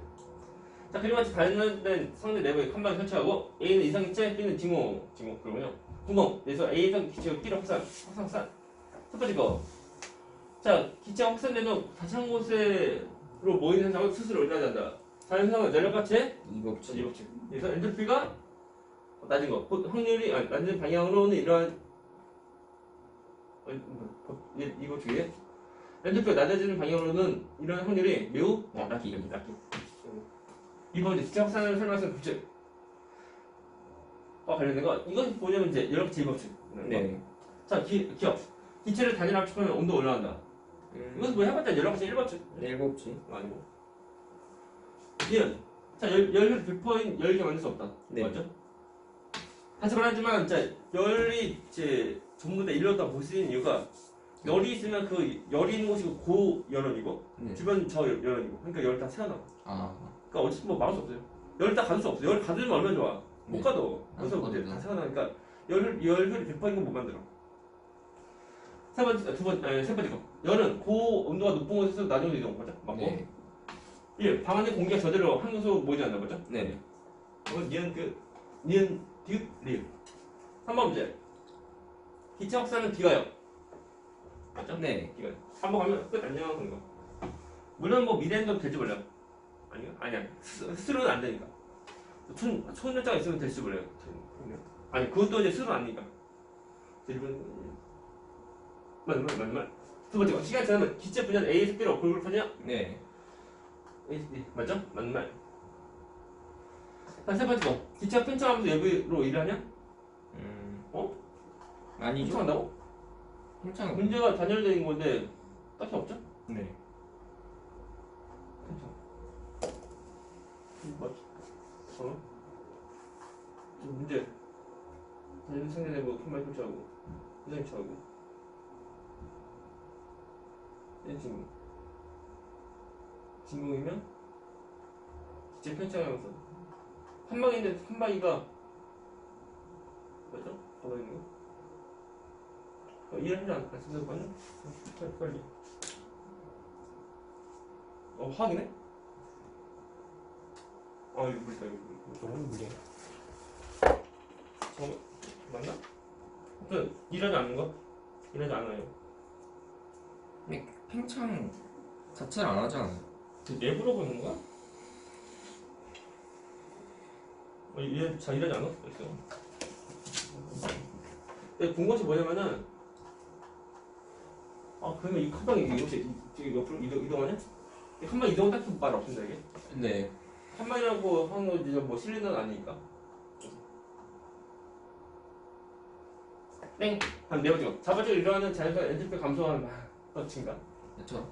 자 그리고 같이 발견된 상대 내부에 한 방에 설치하고 A는 이상기체, B는 징후 그러군요. 구멍. 그래서 A선 기체가 B로 확산. 첫 번째 거. 자 기체가 확산되면 다시 한 곳으로 모이는 현상은 스스로 일어나지 않는다. 자연상은 연력가체 2법칙. 그래서 엔트로피가 낮은 거. 확률이 낮은 방향으로는 이러한 이거 주의해. 엔트로피가 낮아지는 방향으로는 이런 확률이 매우 낮기. 2번 기체 확산을 설명하는 법칙과 관련된 거. 이건 뭐냐면 이제 연력 제법칙. 네. 자 기억. 기체를 단일 압축하면 온도 올라간다. 이것은 뭐 해봤자 연력가체 1법칙. 1법칙. 아니고. 자 열혈 100%인 열기 만들 수 없다. 네. 맞죠? 다시 말하지만 열이 이제 전부 다 일어났다 볼 수 있는 이유가 열이 있으면 그 열이 있는 곳이 고열원이고 네. 주변 저열원이고 그러니까 열이 다 새어나와. 아. 그러니까 어차피 뭐 막을 수 없어요. 열을 다 가둘 수 없어. 열을 가두면 얼마나 좋아. 못 네. 가둬. 그래서 못 이제 가둬요. 다 새어나니까 열혈이 100%인 건 못 만들어. 세 번째 거. 열은 고온도가 높은 곳에서 낮은 곳으로 이동. 맞죠? 맞고. 네. 1. 방 안에 공기가 저절로 한 곳으로 모이지 않는다. 맞죠? 네. 니은 디귿 리을. 3번 문제. 기체 확산은 비가요. 맞죠? 네. 비가요. 한번 가면 끝 안녕 하는 거. 물론 뭐 미래에도 될지 몰라요. 아니야. 스스로는 안 되니까. 초년자가 있으면 될지 몰라요. 아니 그것도 이제 스스로 아니니까. 맞는 말. 두 번째 거. 시간 지나면 기체 분열 A에서 B로 골고루 퍼지냐? 네. 맞죠? 맞는 말. 자, 세 번째 거. 기체가 팽창하면서 외부로 일을 하냐? 어? 아니죠. 팽창한다고? 팽창. 문제가 단열된 건데 딱히 없죠? 네. 팽창. 맞죠? 지금 문제. 단열 생겨내고 캔말 팽창하고 이상 팽창하고 진공. 진공이면 기체 팽창하면서 한 방인데 한 방이가 맞죠? 가만히 있는 거? 이해하지 않습니까? 빨리. 화학이네? 이거 물이다, 이거. 너무 물이야. 맞나? 일하지 않는 거? 일하지 않아요. 근데 팽창 자체를 안 하잖아요. 내부로 보는 거야? 잘 일하지 않아? 있어. 근데 궁금한 게 뭐냐면은, 그러면 이 칸방이 이렇게 옆으로 이동하냐? 칸방 이동은 딱히 말 없습니다, 이게. 네. 칸방이라고 하는 거 이제 뭐 실린더는 아니니까. 땡! 한 네 번째 거. 자발적으로 일어나는 자연스러운 엔트로피 감소하는 증가. 그렇죠.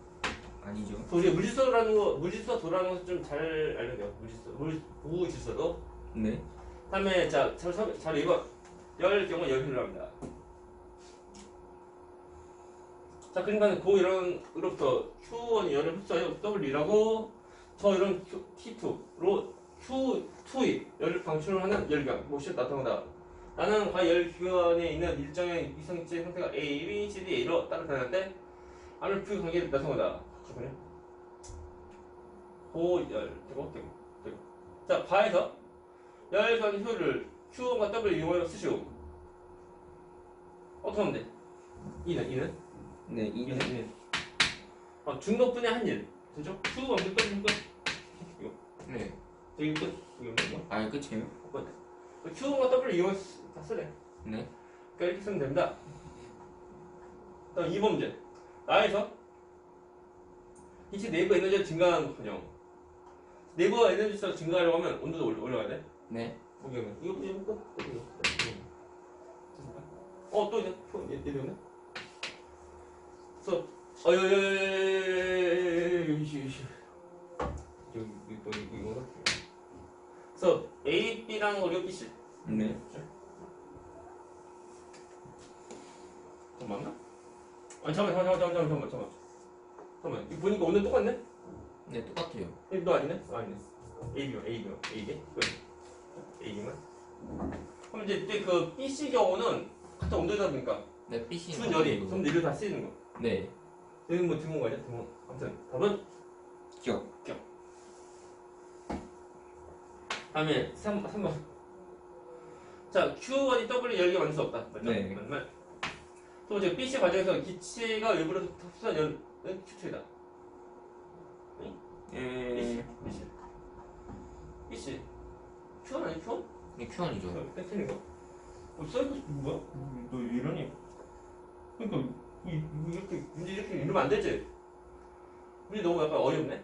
아니죠. 우리 물질서라는 거, 물질서 도라는 것을 좀 잘 알려야 돼요. 무질서도. 네. 다음에, 자, 잘 2번. 열 경우 열이 합니다. 자, 그러니까 고이론으로부터 Q1이 열을 흡수하여 W라고 저 이런 T2로 Q2이 열을 방출을 하는 열기관, 몫이 나타난다. 나는 과연 열기관에 있는 일정의 이성체 형태가 A, B, C, D, A로 따라다녔는데 아무리 그 관계를 나타난다. 그렇군요. 고열, 되고. 자, 바에서 열기관 효율을 Q1과 W 이용하여 쓰시오. 어떻게 하면 돼? 이는? 네. 이는 중도분의 한 일. 되죠? Q 완전 끝. 이거. 네. 되게 끝. 이거 뭐? 아니 끝이에요? Q와 W 이용해서 다 쓰래. 네. 그러니까 이렇게 쓰면 됩니다. 다음 2번 문제. 나에서 기체 내부 에너지가 증가하는군요. 내부 에너지가 증가하려고 하면 온도도 올려야 돼. 네. 보기에는 이거 보시면 끝. 또 있네. 얘도 있네. 그래서 이거. 그래서 A, B랑 우리가 BC. 네. 맞나? 잠깐만. 이거 보니까 오늘 똑같네? 네, 똑같아요. 너 아니네? 아니네. AB만. AB만. 그럼 이제 그 BC 경우는 같은 온도다 보니까 네, PC. 준열이 좀 내려 다 쓰이는 거. 네. 여기 뭐 드문 거 아니야? 드문. 아무튼 답은 기억. 다음에 3번. 자, Q1이 W 열기가 만들 수 없다. 맞죠? 네. 맞는 말. 또 이제 BC 과정에서 기체가 외부로 흡수한 열은 Q2이다. BC. Q1 아니 Q1? 네, Q1이죠. 땡기는 거. 써있고 뭐야? 너 이러니? 그러니까 이렇게 문제 이렇게 이러면 안 되지. 문제 너무 약간 어렵네.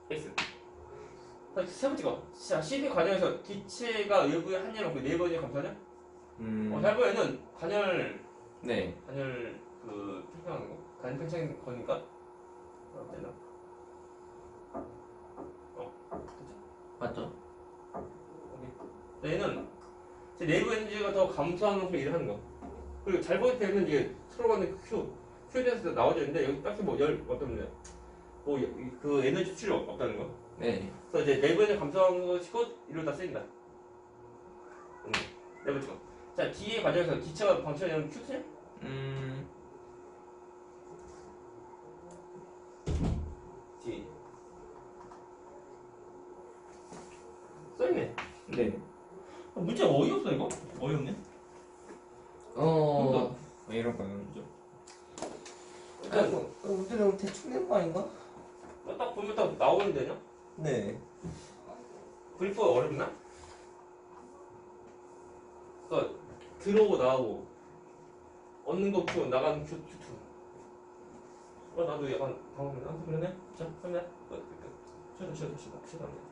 X. 세 번째 거. 자, CD 과정에서 기체가 외부의 한 열은 네 번이 감소하냐? 달보에는 단열 네. 그 팽창하는 거. 단열 팽창 거니까. 되나? 그쵸? 맞죠? 얘는 제 내부 에너지가 더 감소하는 만큼 일을 하는 거. 그리고 잘 보일 때는 이게 서로 간의 Q에 대해서 나와져 있는데 여기 딱히 뭐 열 어떤 그 에너지 수출이 없다는 거. 네. 그래서 이제 내부 에너지 감소하는 것이고 이로 다 쓰인다. 네 번째 거. 자, D의 과정에서 기체가 방출하는 Q2냐? D. 써있네. 네. 문제 어이없어 이거? 어이없네. 왜 이럴까요? 문제 너무 대충 낸 거 아닌가? 딱 보면 딱 나오는 데냐? 네. 그리프가 어렵나? 그러니까 들어오고 나오고 얻는 거 Q, 나가는 Q2. 나도 약간 당황했네. 아무튼 그러네. 자, 그러면 끝. 쉬어도.